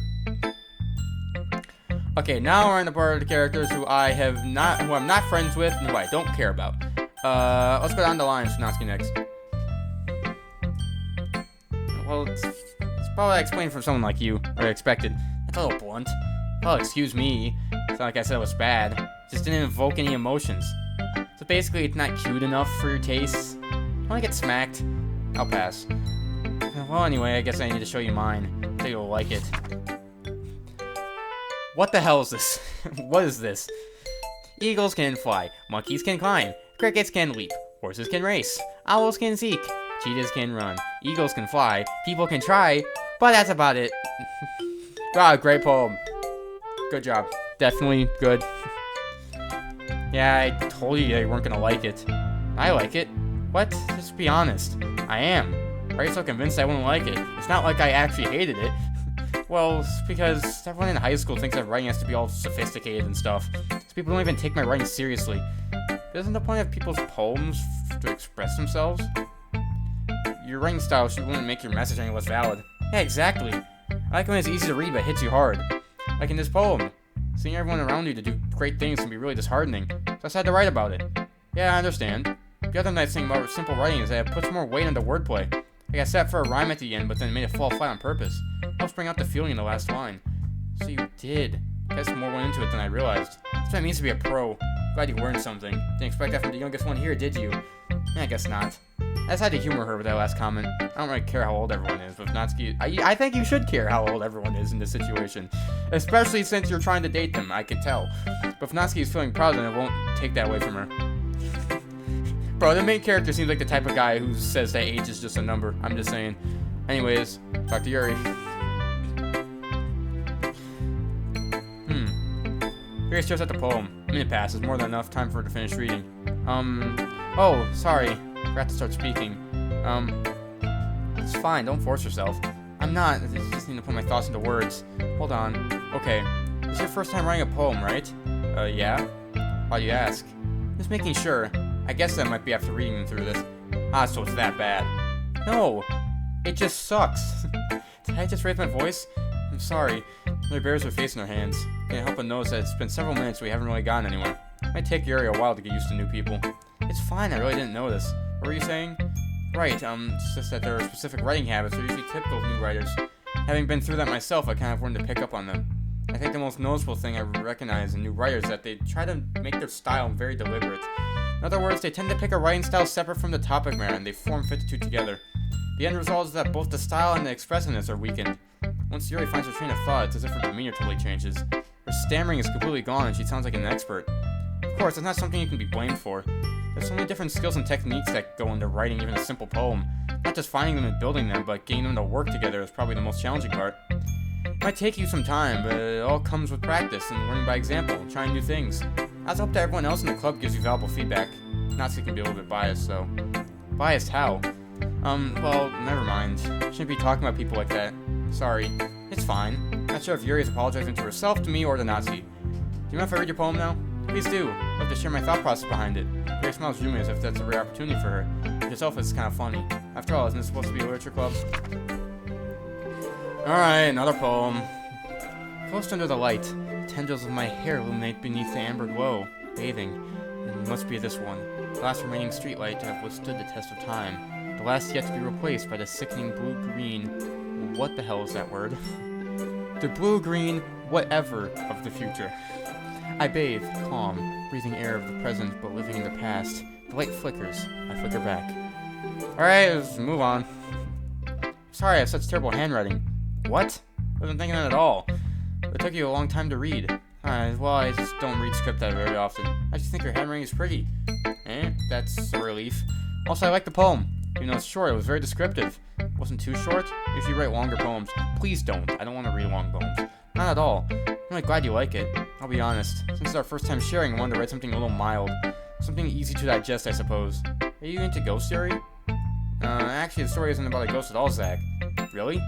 Okay, now we're in the part of the characters who I'm not friends with and who I don't care about. Let's go down the line, Natsuki next. Well, it's probably explained from someone like you, or expected. That's a little blunt. Oh, excuse me. It's not like I said it was bad. It just didn't evoke any emotions. So basically, it's not cute enough for your tastes. I want to get smacked. I'll pass. Well, anyway, I guess I need to show you mine. I think you'll like it. What the hell is this? What is this? Eagles can fly. Monkeys can climb. Crickets can leap. Horses can race. Owls can seek. Cheetahs can run. Eagles can fly. People can try. But that's about it. Wow, great poem. Good job. Definitely good. Yeah, I told you you weren't gonna like it. I like it. What? Just be honest. I am. Why are you so convinced I wouldn't like it? It's not like I actually hated it. Well, it's because everyone in high school thinks that writing has to be all sophisticated and stuff. So people don't even take my writing seriously. Isn't the point of people's poems to express themselves? Your writing style wouldn't make your message any less valid. Yeah, exactly. I like when it's easy to read but hits you hard. Like in this poem. Seeing everyone around you to do great things can be really disheartening, so I decided to write about it. Yeah, I understand. The other nice thing about simple writing is that it puts more weight into wordplay. Like I set for a rhyme at the end, but then made it fall flat on purpose. Helps bring out the feeling in the last line. So you did. I guess more went into it than I realized. That's what it means to be a pro. Glad you learned something. Didn't expect that from the youngest one here, did you? I guess not. I just had to humor her with that last comment. I don't really care how old everyone is, but if Natsuki... I think you should care how old everyone is in this situation. Especially since you're trying to date them, I can tell. But if Natsuki is feeling proud, then it won't take that away from her. Bro, the main character seems like the type of guy who says that age is just a number. I'm just saying. Anyways, back to Yuri. Yuri stares at the poem. A minute passes, more than enough time for her to finish reading. Oh, sorry. Forgot to start speaking. It's fine, don't force yourself. I'm not, I just need to put my thoughts into words. Hold on. Okay, this is your first time writing a poem, right? Yeah? Why do you ask? Just making sure. I guess that might be after reading them through this. Ah, so it's that bad. No! It just sucks. Did I just raise my voice? I'm sorry. Mother bears her face in her hands. Can't help but notice that it's been several minutes we haven't really gotten anywhere. It might take Yuri a while to get used to new people. It's fine, I really didn't notice. What were you saying? Right, it's just that there are specific writing habits that are usually typical of new writers. Having been through that myself, I kind of learned to pick up on them. I think the most noticeable thing I recognize in new writers is that they try to make their style very deliberate. In other words, they tend to pick a writing style separate from the topic matter, and they fit the two together. The end result is that both the style and the expressiveness are weakened. Once Yuri finds her train of thought, it's as if her demeanor totally changes. Her stammering is completely gone, and she sounds like an expert. Of course, it's not something you can be blamed for. There's so many different skills and techniques that go into writing even a simple poem. Not just finding them and building them, but getting them to work together is probably the most challenging part. It might take you some time, but it all comes with practice and learning by example and trying new things. I also hope that everyone else in the club gives you valuable feedback. Natsuki can be a little bit biased, though. Biased how? Well, never mind. Shouldn't be talking about people like that. Sorry. It's fine. Not sure if Yuri is apologizing to herself, to me, or to Natsuki. Do you mind if I read your poem now? Please do. I'd love to share my thought process behind it. Yuri smiles dreamily as if that's a rare opportunity for her. Herself is kind of funny. After all, isn't it supposed to be a literature club? Alright, another poem. Close under the light, the tendrils of my hair illuminate beneath the amber glow, bathing. It must be this one, the last remaining streetlight to have withstood the test of time, the last yet to be replaced by the sickening blue-green... What the hell is that word? The blue-green whatever of the future. I bathe, calm, breathing air of the present but living in the past. The light flickers. I flicker back. Alright, let's move on. Sorry, I have such terrible handwriting. What? I wasn't thinking that at all. It took you a long time to read. Well, I just don't read script that very often. I just think your handwriting is pretty. That's a relief. Also, I like the poem. Even though it's short, it was very descriptive. It wasn't too short. Usually write longer poems. Please don't. I don't want to read long poems. Not at all. I'm really glad you like it. I'll be honest. Since it's our first time sharing, I wanted to write something a little mild. Something easy to digest, I suppose. Are you into ghost theory? Actually, the story isn't about a ghost at all, Zach. Really?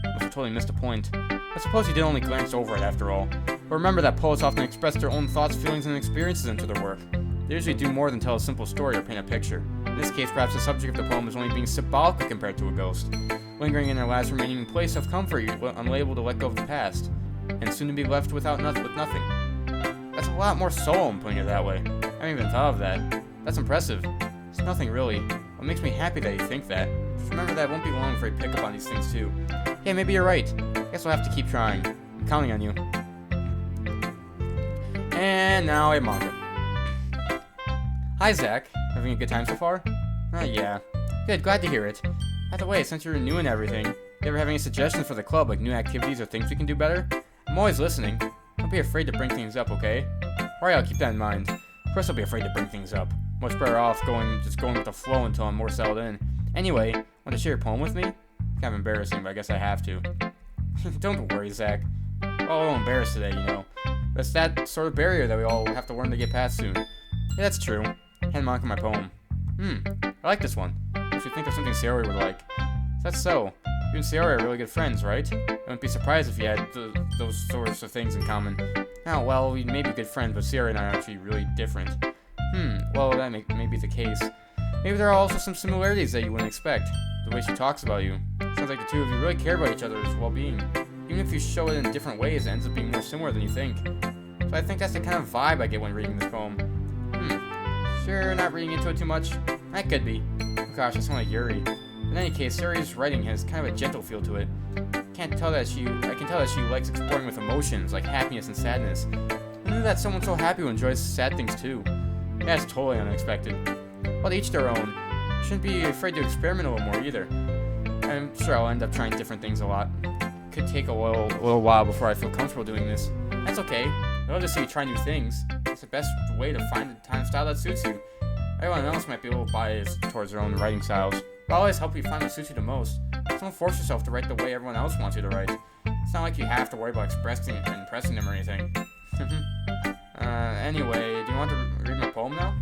Must have totally missed a point. I suppose you did only glance over it after all. But remember that poets often express their own thoughts, feelings, and experiences into their work. They usually do more than tell a simple story or paint a picture. In this case, perhaps the subject of the poem is only being symbolically compared to a ghost. Lingering in their last remaining place of comfort, you're unable to let go of the past. and soon to be left with nothing. That's a lot more solemn, putting it that way. I haven't even thought of that. That's impressive. It's nothing really. What makes me happy that you think that. Just remember that it won't be long before you pick up on these things too. Yeah, maybe you're right. Guess I'll have to keep trying. I'm counting on you. And now a manga. Hi, Zach. Having a good time so far? Yeah. Good, glad to hear it. By the way, since you're new and everything, you ever have any suggestions for the club, like new activities or things we can do better? I'm always listening. Don't be afraid to bring things up, okay? Alright, I'll keep that in mind. Of course I'll be afraid to bring things up. Much better off just going with the flow until I'm more settled in. Anyway, want to share your poem with me? Kind of embarrassing, but I guess I have to. Don't worry, Zach. We're all a little embarrassed today, you know. But it's that sort of barrier that we all have to learn to get past soon. Yeah, that's true. Hand Monica my poem. I like this one. Makes me think of something Sayori would like. That's so. You and Sayori are really good friends, right? I wouldn't be surprised if you had those sorts of things in common. Oh, well, we may be good friends, but Sayori and I are actually really different. Well, that may be the case. Maybe there are also some similarities that you wouldn't expect. The way she talks about you. Sounds like the two of you really care about each other's well-being. Even if you show it in different ways, it ends up being more similar than you think. So I think that's the kind of vibe I get when reading this poem. Sure, not reading into it too much? That could be. Oh gosh, I sound like Yuri. In any case, Sayori's writing has kind of a gentle feel to it. I can tell that she likes exploring with emotions, like happiness and sadness. I knew that someone so happy who enjoys sad things too. Yeah, it's totally unexpected. Well, to each their own. Shouldn't be afraid to experiment a little more either. I'm sure I'll end up trying different things a lot. Could take a little while before I feel comfortable doing this. That's okay. I'd love to see you try new things. It's the best way to find a time style that suits you. Everyone else might be a little biased towards their own writing styles, but I'll always help you find what suits you the most. So don't force yourself to write the way everyone else wants you to write. It's not like you have to worry about expressing and impressing them or anything. Anyway, do you want to read my poem now?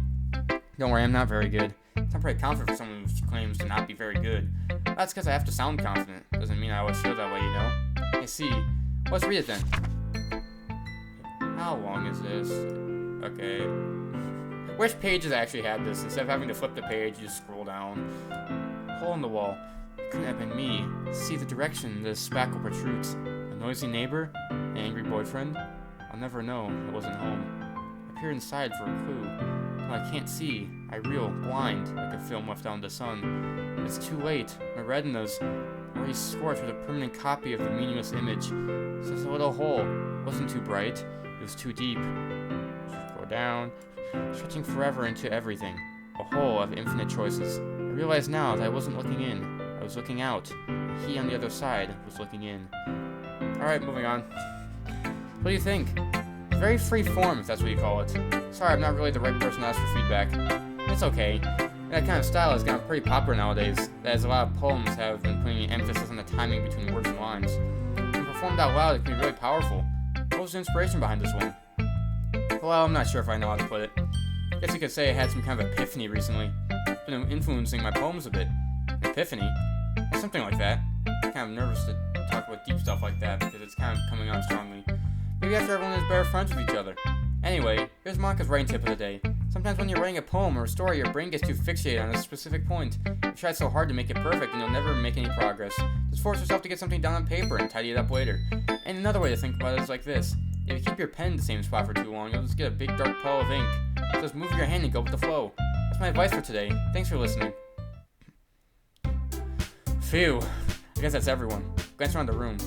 Don't worry, I'm not very good. I'm pretty confident for someone who claims to not be very good. That's because I have to sound confident. Doesn't mean I always feel that way, you know? I see. Let's read it then. How long is this? Okay. Which pages actually had this? Instead of having to flip the page, you just scroll down. Hole in the wall. It couldn't have been me. See the direction the spackle protrudes. A noisy neighbor? An angry boyfriend? I'll never know. I wasn't home. I peer inside for a clue. No, I can't see. I reel, blind, like a film left out in the sun. It's too late. My retina's already scorched with a permanent copy of the meaningless image. It's just a little hole. It wasn't too bright. It was too deep. Go down, stretching forever into everything. A hole of infinite choices. I realize now that I wasn't looking in. I was looking out. He on the other side was looking in. Alright, moving on. What do you think? Very free form, if that's what you call it. Sorry, I'm not really the right person to ask for feedback. It's okay. That kind of style has gotten pretty popular nowadays, as a lot of poems have been putting an emphasis on the timing between words and lines. When performed out loud, it can be really powerful. What was the inspiration behind this one? Well, I'm not sure if I know how to put it. Guess you could say I had some kind of epiphany recently. It's been influencing my poems a bit. Epiphany? Something like that. I'm kind of nervous to talk about deep stuff like that, because it's kind of coming on strongly. Maybe after everyone is better friends with each other. Anyway, here's Monica's writing tip of the day. Sometimes when you're writing a poem or a story, your brain gets too fixated on a specific point. You try so hard to make it perfect and you'll never make any progress. Just force yourself to get something down on paper and tidy it up later. And another way to think about it is like this. If you keep your pen in the same spot for too long, you'll just get a big dark puddle of ink. So just move your hand and go with the flow. That's my advice for today. Thanks for listening. Phew. I guess that's everyone. Glance around the room.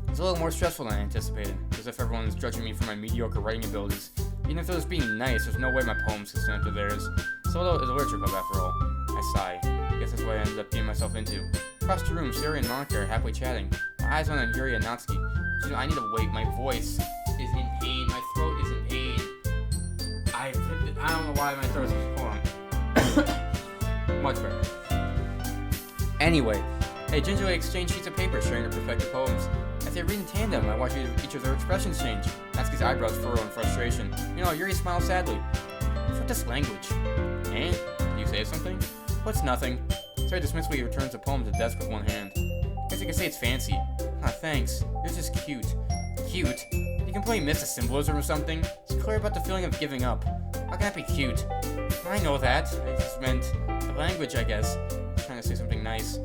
It's a little more stressful than I anticipated, as if everyone is judging me for my mediocre writing abilities. Even if they're just being nice, there's no way my poems can stand up to theirs. So it's a literature club after all. I sigh. I guess that's what I ended up getting myself into. Across the room, Sayori and Monica are happily chatting. My eyes on Yuri and Natsuki. You know, I need to wait. My voice is in pain. My throat is in pain. I don't know why my throat is... Hold on. Much better. Anyway, they gingerly exchange sheets of paper, sharing their perfected poems. As they read in tandem, I watch each of their expressions change. Natsuki's eyebrows furrow in frustration. Meanwhile, Yuri smiles sadly. What's with this language? Eh? Did you say something? What's nothing? Sayori dismissively returns the poem to the desk with one hand. Guess you can say it's fancy. Ah, thanks. Yours is cute. Cute? You completely missed a symbolism or something? It's clear about the feeling of giving up. How can that be cute? I know that. I just meant the language, I guess. I'm trying to say something nice.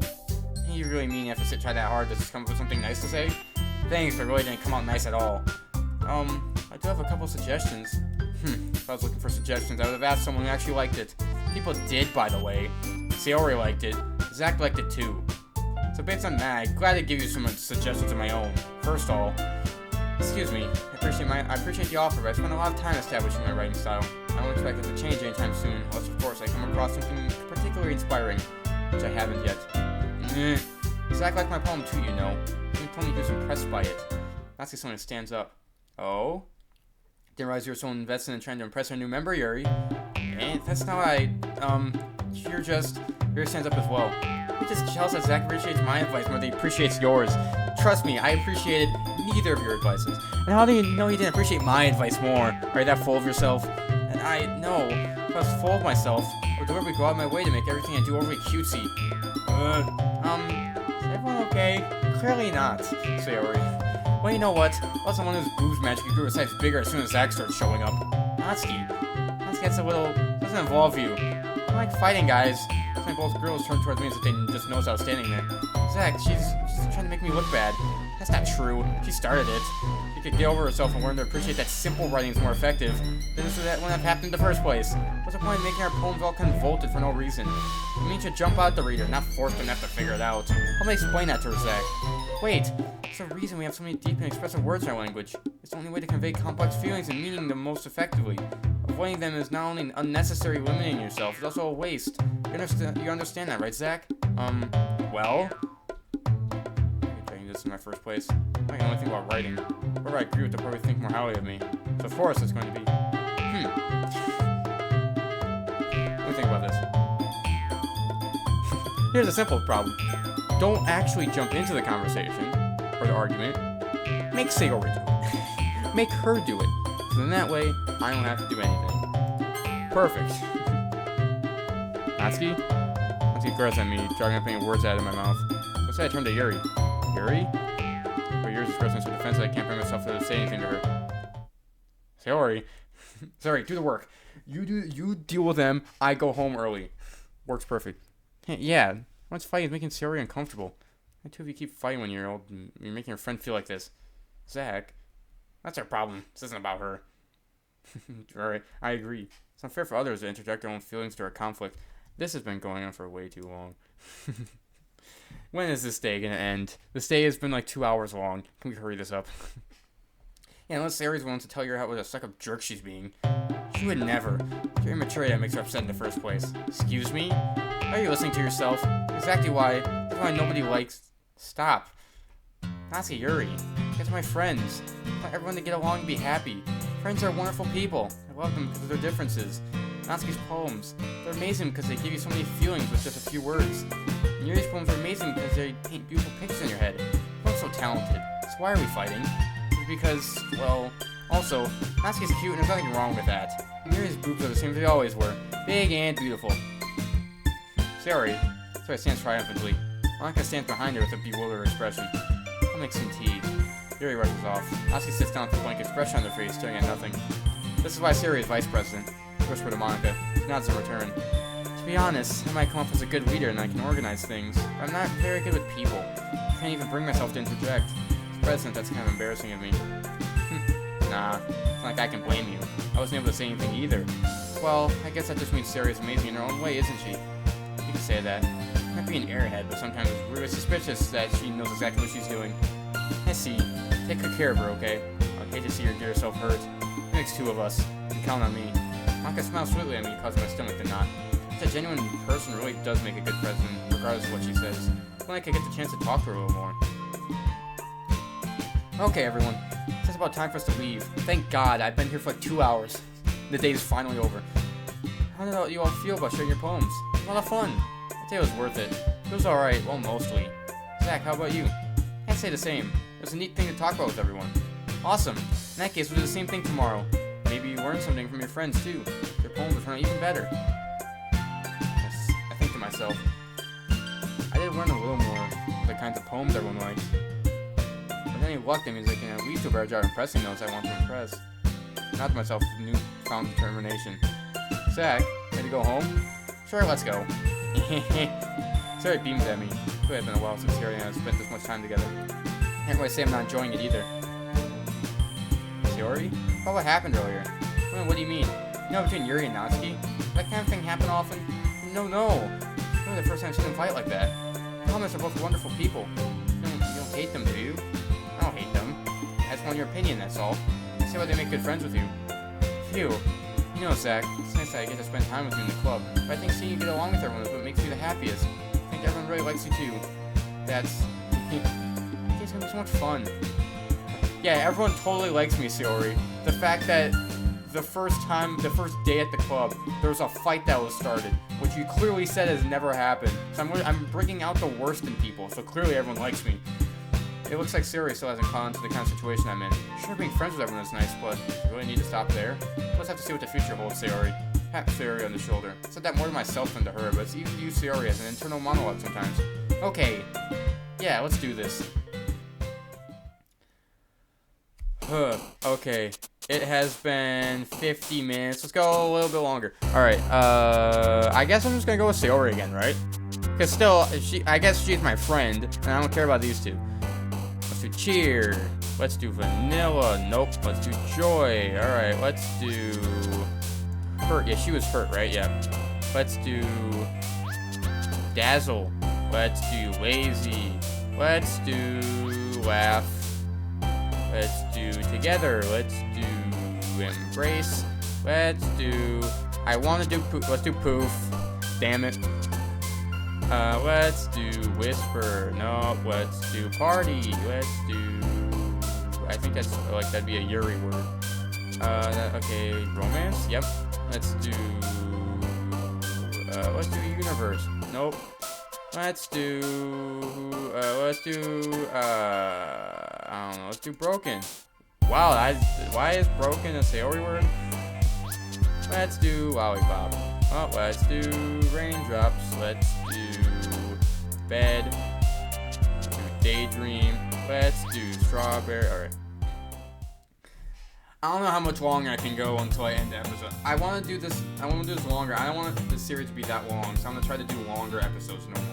You really mean you have to try that hard to just come up with something nice to say? Thanks, but really didn't come out nice at all. I do have a couple suggestions. If I was looking for suggestions, I would have asked someone who actually liked it. People did, by the way. Sayori liked it. Zach liked it too. So based on that, I'm glad to give you some suggestions of my own. First of all, excuse me, I appreciate the offer, but I spent a lot of time establishing my writing style. I don't expect it to change anytime soon, unless of course I come across something particularly inspiring, which I haven't yet. Zach liked my poem too, you know. He told me he was impressed by it. That's someone that stands up. Oh? Didn't realize you were so invested in trying to impress our new member, Yuri. And that's not what Yuri stands up as well. You're just jealous that Zach appreciates my advice more than he appreciates yours. Trust me, I appreciated neither of your advices. And how do you know he didn't appreciate my advice more? Are you that full of yourself? And I know, if I was full of myself, I would deliberately go out of my way to make everything I do overly cutesy. Is everyone okay? Clearly not, Sayori. Well, you know what? Also, one of those boobs magically grew a size bigger as soon as Zach started showing up. Natsuki, that's a little... doesn't involve you. I like fighting, guys. When both girls turn towards me as if they just noticed I was standing there. Zach, she's trying to make me look bad. That's not true. She started it. She could get over herself and learn to appreciate that simple writing is more effective. Then this wouldn't have happened in the first place. What's the point of making our poems all convoluted for no reason? It means you jump out the reader, not force them to have to figure it out. Help me explain that to her, Zach. Wait, there's a reason we have so many deep and expressive words in our language. It's the only way to convey complex feelings and meaning them most effectively. Avoiding them is not only unnecessary limiting yourself, it's also a waste. You understand that, right, Zach? Well? I'm trying this in my first place. I can only think about writing. Wherever I agree with, they'll probably think more highly of me. So of course it's going to be. Let me think about this. Here's a simple problem. Don't actually jump into the conversation, or the argument. Make Sayori do it. Make her do it. So then that way, I don't have to do anything. Perfect. Natsuki? Natsuki glares at me, jogging up any words out of my mouth. So say I turn to Yuri. Yuri? But Yuri's expressing so defensive I can't bring myself to say anything to her. Sayori. Sorry, do the work. You deal with them, I go home early. Works perfect. Hey, yeah, what's fighting is making Sayori uncomfortable. I two of you keep fighting when you're old and you're making your friend feel like this. Zach, that's our problem. This isn't about her. Alright, I agree. It's unfair for others to interject their own feelings to our conflict. This has been going on for way too long. When is this day gonna end? This day has been like 2 hours long. Can we hurry this up? Yeah, unless Sayori's willing to tell you what a suck-up jerk she's being. She would never. It's your immaturity that makes her upset in the first place. Excuse me? Are you listening to yourself? Exactly why. That's why nobody likes... Stop. Natsuki, Yuri. You guys are my friends. I want everyone to get along and be happy. Friends are wonderful people. I love them because of their differences. Natsuki's poems. They're amazing because they give you so many feelings with just a few words. And Yuri's poems are amazing because they paint beautiful pictures in your head. You're both so talented. So why are we fighting? It's because, well, also, Natsuki's cute and there's nothing wrong with that. And Yuri's boobs are the same as they always were. Big and beautiful. Sayori stands triumphantly. Monika stands behind her with a bewildered expression. I'll make some tea. Yuri rushes off. Natsuki sits down with a blank expression on their face, staring at nothing. This is why Sayori is vice president. Whisper to Monika. She nods in return. To be honest, I might come off as a good leader and I can organize things, but I'm not very good with people. I can't even bring myself to interject. As president, that's kind of embarrassing of me. Nah, it's not like I can blame you. I wasn't able to say anything either. Well, I guess that just means Sayori is amazing in her own way, isn't she? You can say that. She might be an airhead, but sometimes it's really suspicious that she knows exactly what she's doing. I see. Take good care of her, okay? I'd hate to see her get herself hurt. It makes two of us. You can count on me. Monika smiles sweetly at me, causing my stomach to knot. That genuine person really does make a good president, regardless of what she says. When I could get the chance to talk to her a little more. Okay, everyone. It's just about time for us to leave. Thank God, I've been here for like 2 hours. The day is finally over. How did you all feel about sharing your poems? It was a lot of fun. I'd say it was worth it. It was alright, well, mostly. Zach, how about you? I'd say the same. It was a neat thing to talk about with everyone. Awesome. In that case, we'll do the same thing tomorrow. Maybe you learn something from your friends, too. Their poems will turn out even better. Yes, I think to myself. I did learn a little more of the kinds of poems everyone likes. With any luck, that means I can at least do a better job impressing those I want to impress. Not to myself with newfound determination. Zach, ready to go home? Sure, let's go. Sarah beams at me. It could have been a while since Sarah and I have spent this much time together. Can't really say I'm not enjoying it either. Sayori? Oh, what happened earlier? What do you mean? You know, between Yuri and Natsuki? That kind of thing happen often? No. It's really the first time I've seen them fight like that. Thomas are both wonderful people. You don't hate them, do you? I don't hate them. I just want your opinion, that's all. I see why they make good friends with you. Phew. You know, Zach, it's nice that I get to spend time with you in the club, but I think seeing you get along with everyone is what makes you the happiest. I think everyone really likes you too. That's... it's gonna be so much fun. Yeah, everyone totally likes me, Sayori. The fact that the first day at the club, there was a fight that was started, which you clearly said has never happened. So I'm bringing out the worst in people, so clearly everyone likes me. It looks like Sayori still hasn't caught on to the kind of situation I'm in. Sure, being friends with everyone is nice, but do you really need to stop there? We'll just have to see what the future holds, Sayori. Pat Sayori on the shoulder. I said that more to myself than to her, but it's easy to use Sayori as an internal monologue sometimes. Okay. Yeah, let's do this. Okay. It has been 50 minutes. Let's go a little bit longer. Alright, I guess I'm just gonna go with Sayori again, right? Because still, I guess she's my friend, and I don't care about these two. Let's do cheer. Let's do vanilla. Nope. Let's do joy. Alright, let's do hurt. Yeah, she was hurt, right? Yeah. Let's do dazzle. Let's do lazy. Let's do laugh. Let's do together. Let's do embrace. Let's do... I want to do poof. Let's do poof. Damn it. Let's do whisper. No, let's do party. Let's do... I think that's like that'd be a Yuri word. Okay, romance. Yep. Let's do universe. Nope. Let's do I don't know. Let's do broken. Wow, why is broken a Sayori word? Let's do lollipop. Oh, let's do raindrops. Let's do bed. Let's do daydream. Let's do strawberry. Alright. I don't know how much longer I can go until I end the episode. I want to do this longer. I don't want this series to be that long, so I'm going to try to do longer episodes normal.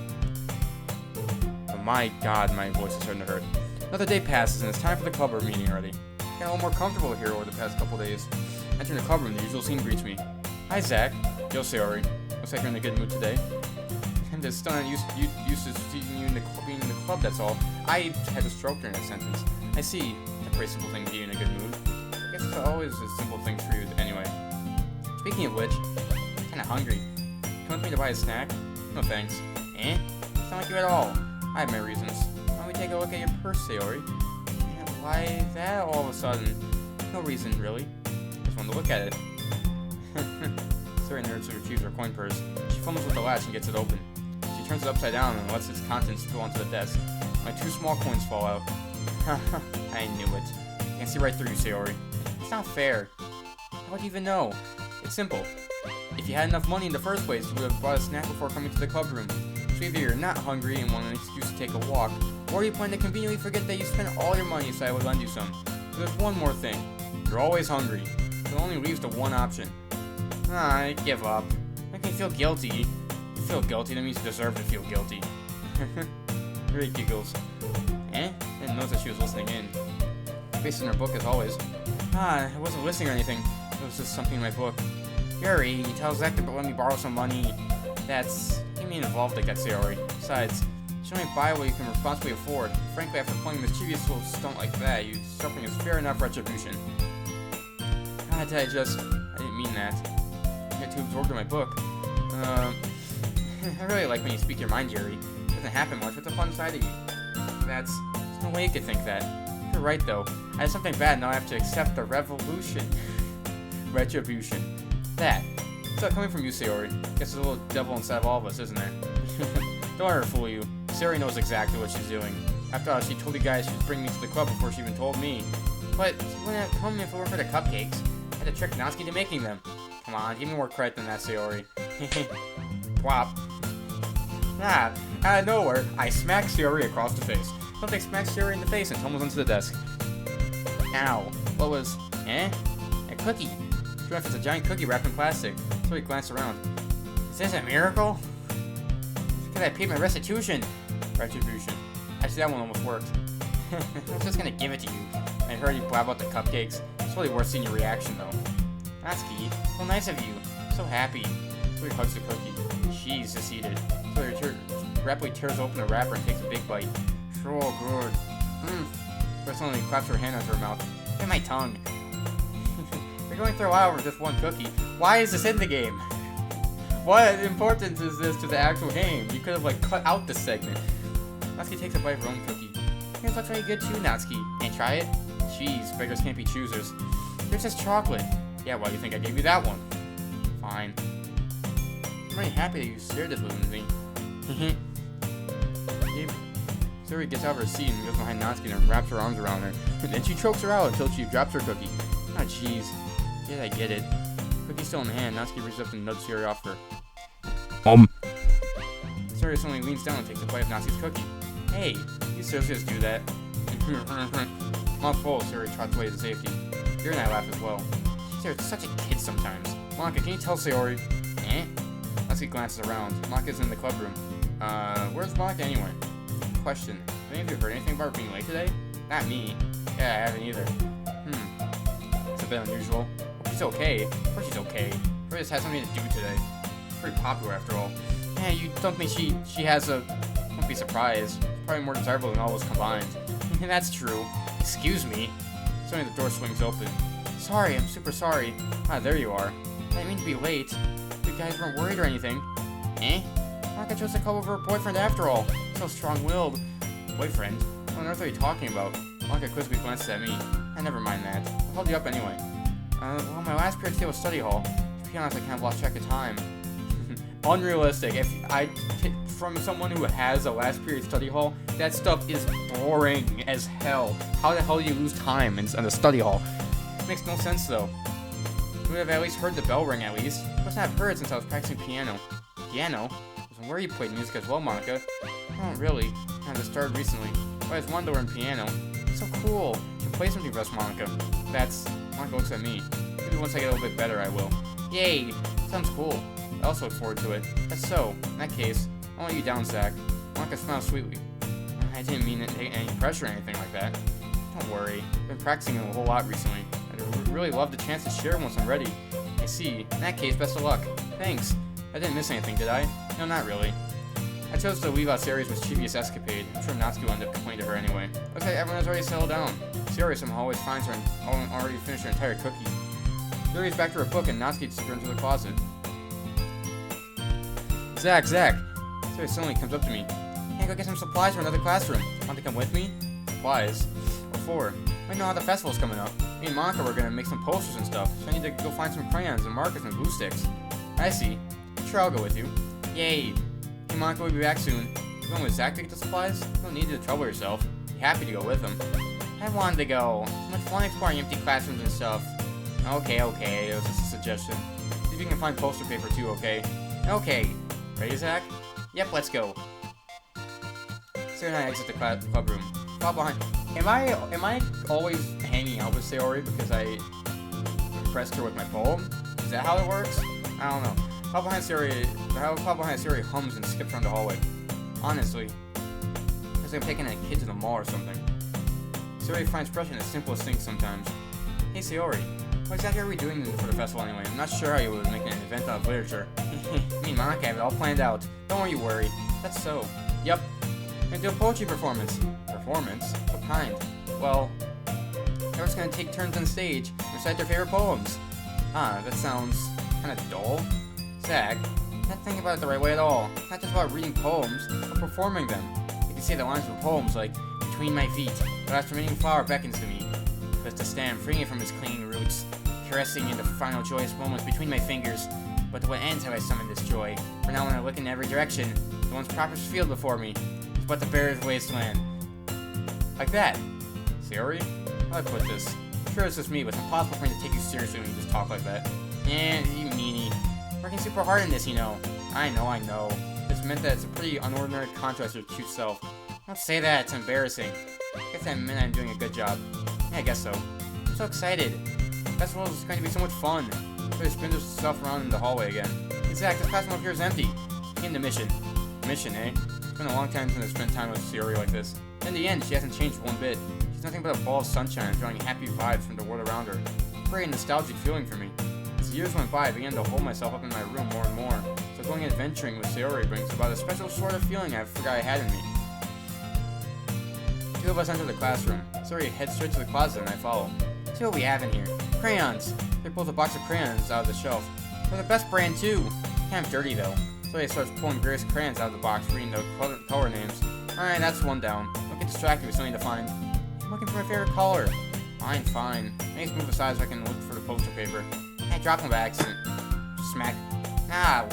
Oh my god, my voice is starting to hurt. Another day passes, and it's time for the club room meeting already. Got a little more comfortable here over the past couple days. Entering the club room, the usual scene greets me. Hi, Zach. Yo, Sayori. Looks like you're in a good mood today. I'm just still not used to seeing you being in the club, that's all. I had a stroke during that sentence. I see. It's a pretty simple thing to get you in a good mood. I guess it's always a simple thing for you anyway. Speaking of which, I'm kinda hungry. Come with me to buy a snack? No thanks. Eh? It's not like you at all. I have my reasons. Why don't we take a look at your purse, Sayori? And why that all of a sudden? No reason, really. Just wanted to look at it. Sayori nervously retrieves her coin purse. She fumbles with the latch and gets it open. She turns it upside down and lets its contents spill onto the desk. My 2 small coins fall out. I knew it. I can see right through you, Sayori. It's not fair. How would you even know? It's simple. If you had enough money in the first place, you would have bought a snack before coming to the club room. So either you're not hungry and want an excuse to take a walk, or you plan to conveniently forget that you spent all your money so I would lend you some. But there's one more thing. You're always hungry. It only leaves the one option. I give up. Make me feel guilty. You feel guilty, that means you deserve to feel guilty. Yuri giggles. Eh? Didn't notice that she was listening in. Based on her book as always. I wasn't listening or anything. It was just something in my book. Yuri, you tell Zach to let me borrow some money. That's... You mean involved like that, Sayori. Besides, you should only buy what you can responsibly afford. Frankly, after playing a mischievous little stunt like that, you suffering is fair enough retribution. God, I didn't mean that. I got too absorbed in my book. I really like when you speak your mind, Yuri. It doesn't happen much, but it's a fun side of you. There's no way you could think that. You're right, though. I had something bad, now I have to accept the retribution. That. So coming from you, Sayori. Guess there's a little devil inside of all of us, isn't there? Don't let her fool you. Sayori knows exactly what she's doing. After all, she told you guys she'd bring me to the club before she even told me. But she wouldn't have come if it weren't for the cupcakes. I had to trick Natsuki into making them. Come on, give me more credit than that, Sayori. Plop. Out of nowhere, I smack Sayori across the face. Something smacks Sayori in the face and tumbles into the desk. Ow. What was... A cookie. Sure enough, it's a giant cookie wrapped in plastic. So he glanced around. Is this a miracle? It's because I paid my restitution. Retribution. Actually, that one almost worked. I was just gonna give it to you. I heard you blab out the cupcakes. It's really worth seeing your reaction, though. Natsuki, so nice of you. So happy. Tori hugs the cookie. Jeez, just eat it. Tori rapidly tears open the wrapper and takes a big bite. So good. But suddenly claps her hand onto her mouth. Look at my tongue. We're going through a while over just one cookie. Why is this in the game? What importance is this to the actual game? You could have, like, cut out this segment. Natsuki takes a bite of her own cookie. Yours looks really good too, Natsuki. And try it? Jeez, beggars can't be choosers. Yours is chocolate. Yeah, why do you think I gave you that one? Fine. I'm really happy that you shared this with me. Suri gets out of her seat and goes behind Natsuki and wraps her arms around her. Then she chokes her out until she drops her cookie. Ah, jeez. Yeah, I get it. Cookie's still in the hand. Natsuki reaches up and nudges Suri off her. Suri suddenly leans down and takes a bite of Natsuki's cookie. Hey, you seriously just do that? Mouthful, Suri trots away to safety. Yuri and I laugh as well. She's such a kid sometimes. Monika, can you tell Sayori? Eh? Natsuki glances around. Monika's in the club room. Where's Monika anyway? Question. Have any of you heard anything about her being late today? Not me. Yeah, I haven't either. It's a bit unusual. Hope she's okay. Of course she's okay. She just has something to do today. Pretty popular after all. Yeah, you don't think she has a... Don't be surprised. She's probably more desirable than all of us combined. That's true. Excuse me. Suddenly the door swings open. Sorry, I'm super sorry. Ah, there you are. I didn't mean to be late. You guys weren't worried or anything. Eh? Monika chose to call over her boyfriend after all. So strong-willed. Boyfriend? What on earth are you talking about? Monika quickly glances at me. Never mind that. I'll hold you up anyway. Well, my last period today was study hall. To be honest, I kind of lost track of time. Unrealistic. From someone who has a last period study hall, that stuff is boring as hell. How the hell do you lose time in a study hall? Makes no sense though. You would have at least heard the bell ring at least. I must not have heard it since I was practicing piano. Piano? I was where you played music as well, Monika. Oh, really? I just started recently. But I just wanted to learn piano. It's so cool. You should play something for us, Monika. Monika looks at me. Maybe once I get a little bit better, I will. Yay! Sounds cool. I also look forward to it. That's so. In that case, I'll let you down, Zach. Monika smiles sweetly. I didn't mean to take any pressure or anything like that. Don't worry. I've been practicing a whole lot recently. I'd really love the chance to share once I'm ready. I see. In that case, best of luck. Thanks. I didn't miss anything, did I? No, not really. I chose to leave out Sayori's mischievous escapade. I'm sure Natsuki will end up complaining to her anyway. Looks like everyone has already settled down. Sayori somehow always finds her and already finished her entire cookie. Sayori's back to her book and Natsuki took her into the closet. Zach! Sayori suddenly comes up to me. Hey, go get some supplies for another classroom. Want to come with me? Supplies? What for? I know how the festival's coming up. Me and Monika were gonna make some posters and stuff, so I need to go find some crayons and markers and glue sticks. I see. Sure, I'll go with you. Yay! Hey, Monika will be back soon. You going with Zach to get the supplies? You don't need to trouble yourself. Be happy to go with him. I wanted to go. So much fun exploring empty classrooms and stuff. Okay. It was just a suggestion. See if you can find poster paper too, okay? Okay. Ready, Zach? Yep, let's go. Sayori and I exit the club room. Fall behind. Am I always hanging out with Sayori because I impressed her with my poem? Is that how it works? I don't know. Fall behind Sayori hums and skips around the hallway. Honestly, it's like I'm taking a kid to the mall or something. Sayori finds pleasure in the simplest things sometimes. Hey Sayori, what exactly are we doing for the festival anyway? I'm not sure how you would make an event out of literature. Me and Monika have it all planned out. Don't you worry. That's so. Yup. We're gonna do a poetry performance. Performance? What kind? Well, everyone's gonna take turns on stage and recite their favorite poems. That sounds kinda dull. Zach, you're not thinking about it the right way at all. It's not just about reading poems, but performing them. You can say the lines of poems like, between my feet, the last remaining flower beckons to me. Just to stand, freeing it from its clinging roots, caressing in the final joyous moments between my fingers. But to what ends have I summoned this joy? For now when I look in every direction, the once prosperous field before me is but the barest wasteland. Like that. Sayori? How do I put this? Sure it's just me, but it's impossible for me to take you seriously when you just talk like that. And you meanie. Working super hard in this, you know. I know. This meant that it's a pretty unordinary contrast to your cute self. Don't say that, it's embarrassing. I guess that meant I'm doing a good job. Yeah, I guess so. I'm so excited. The festival is going to be so much fun. So he spins himself around in the hallway again. Exact, this classroom up here is empty. Begin the mission. Mission, eh? It's been a long time since I spent time with Sayori like this. In the end, she hasn't changed one bit. She's nothing but a ball of sunshine, throwing happy vibes from the world around her. Very nostalgic feeling for me. As years went by, I began to hold myself up in my room more and more, so going adventuring with Sayori brings about a special sort of feeling I forgot I had in me. Two of us enter the classroom. Sayori heads straight to the closet and I follow. See what we have in here. Crayons! They pulled a box of crayons out of the shelf. They're the best brand too! Kind of dirty though. Sayori starts pulling various crayons out of the box, reading the color names. Alright, that's one down. Don't get distracted with something to find. I'm looking for my favorite color. Fine. I need to move aside so I can look for the poster paper. I dropped them by accident. Smack. Ow!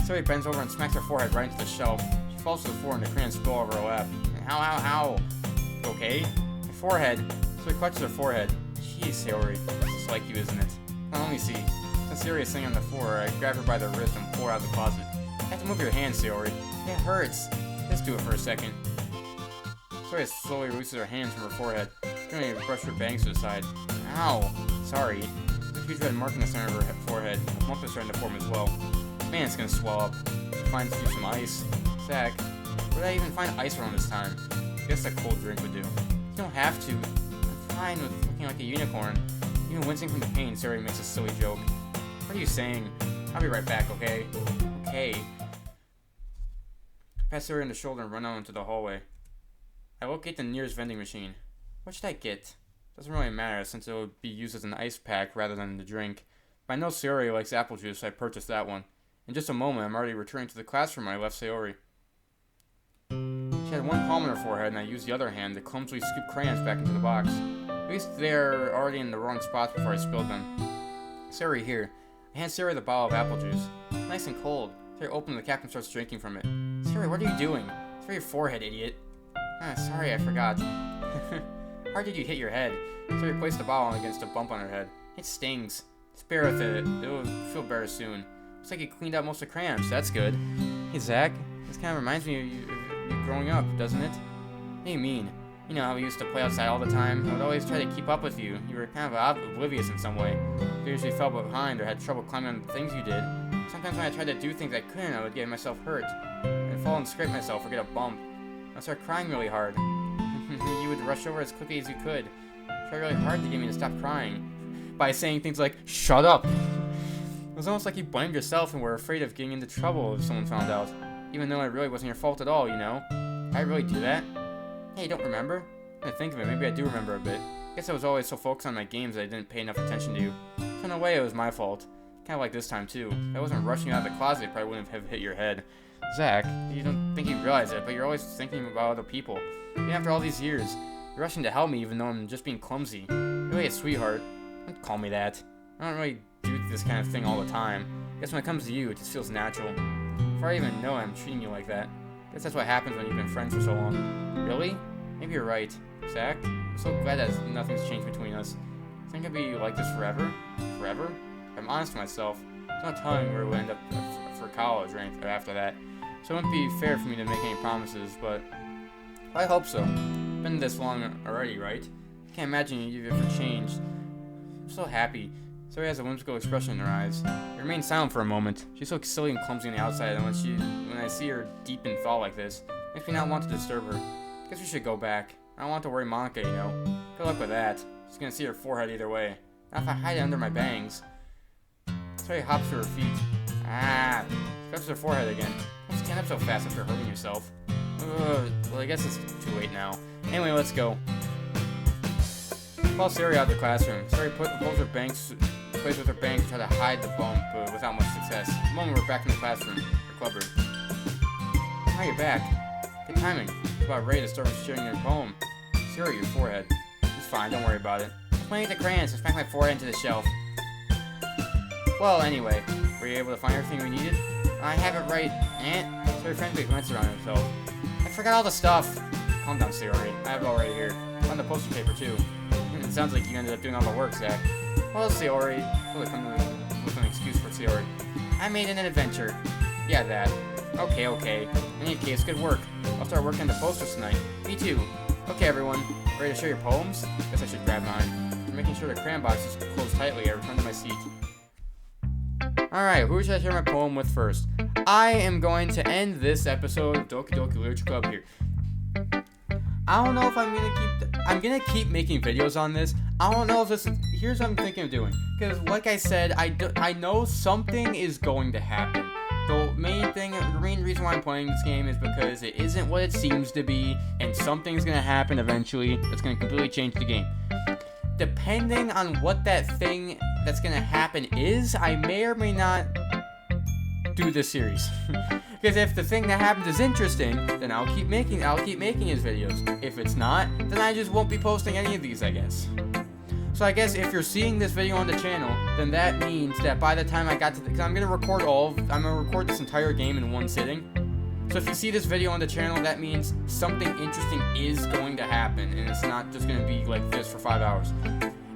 Sayori bends over and smacks her forehead right into the shelf. She falls to the floor and the crayons spill over her lap. Ow. Okay? Your forehead. Sayori clutches her forehead. Jeez, Sayori. That's just like you, isn't it? Now, let me see. Since Sayori is sitting on the floor, I grab her by the wrist and pull her out of the closet. You have to move your hand, Sayori. It hurts. Let's do it for a second. Sayori slowly releases her hands from her forehead. Going to brush her bangs to the side. Ow. Sorry. There's a huge red mark in the center of her forehead. A lump is starting to form as well. Man, it's gonna swell up. She finds you some ice. Zach, where did I even find ice around this time? I guess a cold drink would do. You don't have to. I'm fine with looking like a unicorn. Even wincing from the pain, Sayori makes a silly joke. What are you saying? I'll be right back, okay? Okay. I pass Sayori on the shoulder and run out into the hallway. I locate the nearest vending machine. What should I get? Doesn't really matter since it would be used as an ice pack rather than the drink. But I know Sayori likes apple juice, so I purchased that one. In just a moment, I'm already returning to the classroom where I left Sayori. She had one palm on her forehead, and I used the other hand to clumsily scoop crayons back into the box. At least they're already in the wrong spots before I spilled them. Sayori, here. I hand Sayori the bottle of apple juice. It's nice and cold. Sayori opens the cap and starts drinking from it. Sayori, what are you doing? It's for your forehead, idiot. Sorry, I forgot. How did you hit your head? Sayori placed the bottle against a bump on her head. It stings. Spare with it. It'll feel better soon. Looks like you cleaned out most of the crayons. That's good. Hey, Zach. This kind of reminds me of you growing up, doesn't it? What do you mean? You know how we used to play outside all the time? I would always try to keep up with you. You were kind of oblivious in some way. You usually fell behind or had trouble climbing on the things you did. Sometimes when I tried to do things I couldn't, I would get myself hurt. I'd fall and scrape myself or get a bump. I'd start crying really hard. You would rush over as quickly as you could. Try really hard to get me to stop crying. By saying things like, shut up! It was almost like you blamed yourself and were afraid of getting into trouble if someone found out. Even though it really wasn't your fault at all, you know? Did I really do that? Hey, you don't remember? I think of it, maybe I do remember a bit. I guess I was always so focused on my games that I didn't pay enough attention to you. So in a way, it was my fault. Kind of like this time, too. If I wasn't rushing you out of the closet, I probably wouldn't have hit your head. Zach, you don't think you realize it, but you're always thinking about other people. Even after all these years, you're rushing to help me even though I'm just being clumsy. You're really a sweetheart. Don't call me that. I don't really do this kind of thing all the time. I guess when it comes to you, it just feels natural. Before I even know I'm treating you like that. I guess that's what happens when you've been friends for so long. Really? Maybe you're right. Zach, I'm so glad that nothing's changed between us. I think I'd be like this forever? Forever? If I'm honest with myself, there's no telling where we'll end up for college or anything after that. So it wouldn't be fair for me to make any promises, but I hope so. Been this long already, right? I can't imagine you've ever changed. I'm so happy. Sayori has a whimsical expression in her eyes. I remain silent for a moment. She's so silly and clumsy on the outside, and when I see her deep in thought like this, it makes me not want to disturb her. Guess we should go back. I don't want to worry Monica, you know. Good luck with that. She's gonna see her forehead either way. Not if I hide it under my bangs. Sayori hops to her feet. Scratches her forehead again. Don't stand up so fast after hurting yourself. Well, I guess it's too late now. Anyway, let's go. Call Sayori out of the classroom. Sayori plays with her bangs to try to hide the bump, but without much success. The moment we're back in the classroom, her club room. Now you're back. Good timing. It's about ready to start sharing your poem. Sayori, your forehead. It's fine, don't worry about it. I was playing with the crayons to smack my forehead into the shelf. Well, anyway, were you able to find everything we needed? I have it right, Aunt. Sayori frankly glanced around himself. I forgot all the stuff. Calm down, Sayori. I have it all right here. On the poster paper, too. It sounds like you ended up doing all the work, Zach. Well, Sayori. Fully come with an excuse for Sayori. I made an adventure. Yeah, that. Okay. In any case, good work. I'll start working on the posters tonight. Me too. Okay, everyone. Ready to share your poems? Guess I should grab mine. I'm making sure the crayon box is closed tightly. I return to my seat. Alright, who should I share my poem with first? I am going to end this episode of Doki Doki Literature Club here. I don't know if I'm gonna keep making videos on this. I don't know if this is, here's what I'm thinking of doing. Because like I said, I know something is going to happen. The main reason why I'm playing this game is because it isn't what it seems to be, and something's gonna happen eventually that's gonna completely change the game. Depending on what that thing that's gonna happen is, I may or may not do this series. Because if the thing that happens is interesting, then I'll keep making his videos. If it's not, then I just won't be posting any of these, I guess. So I guess if you're seeing this video on the channel, then that means that by the time I got to, because I'm gonna record this entire game in one sitting. So if you see this video on the channel, that means something interesting is going to happen, and it's not just gonna be like this for 5 hours.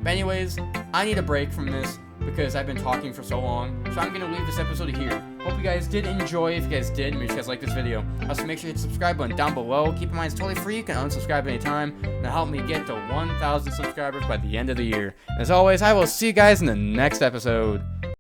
But anyways, I need a break from this because I've been talking for so long. So I'm gonna leave this episode here. Hope you guys did enjoy. If you guys did, make sure you guys like this video. Also, make sure you hit the subscribe button down below. Keep in mind, it's totally free. You can unsubscribe anytime. And help me get to 1,000 subscribers by the end of the year. As always, I will see you guys in the next episode.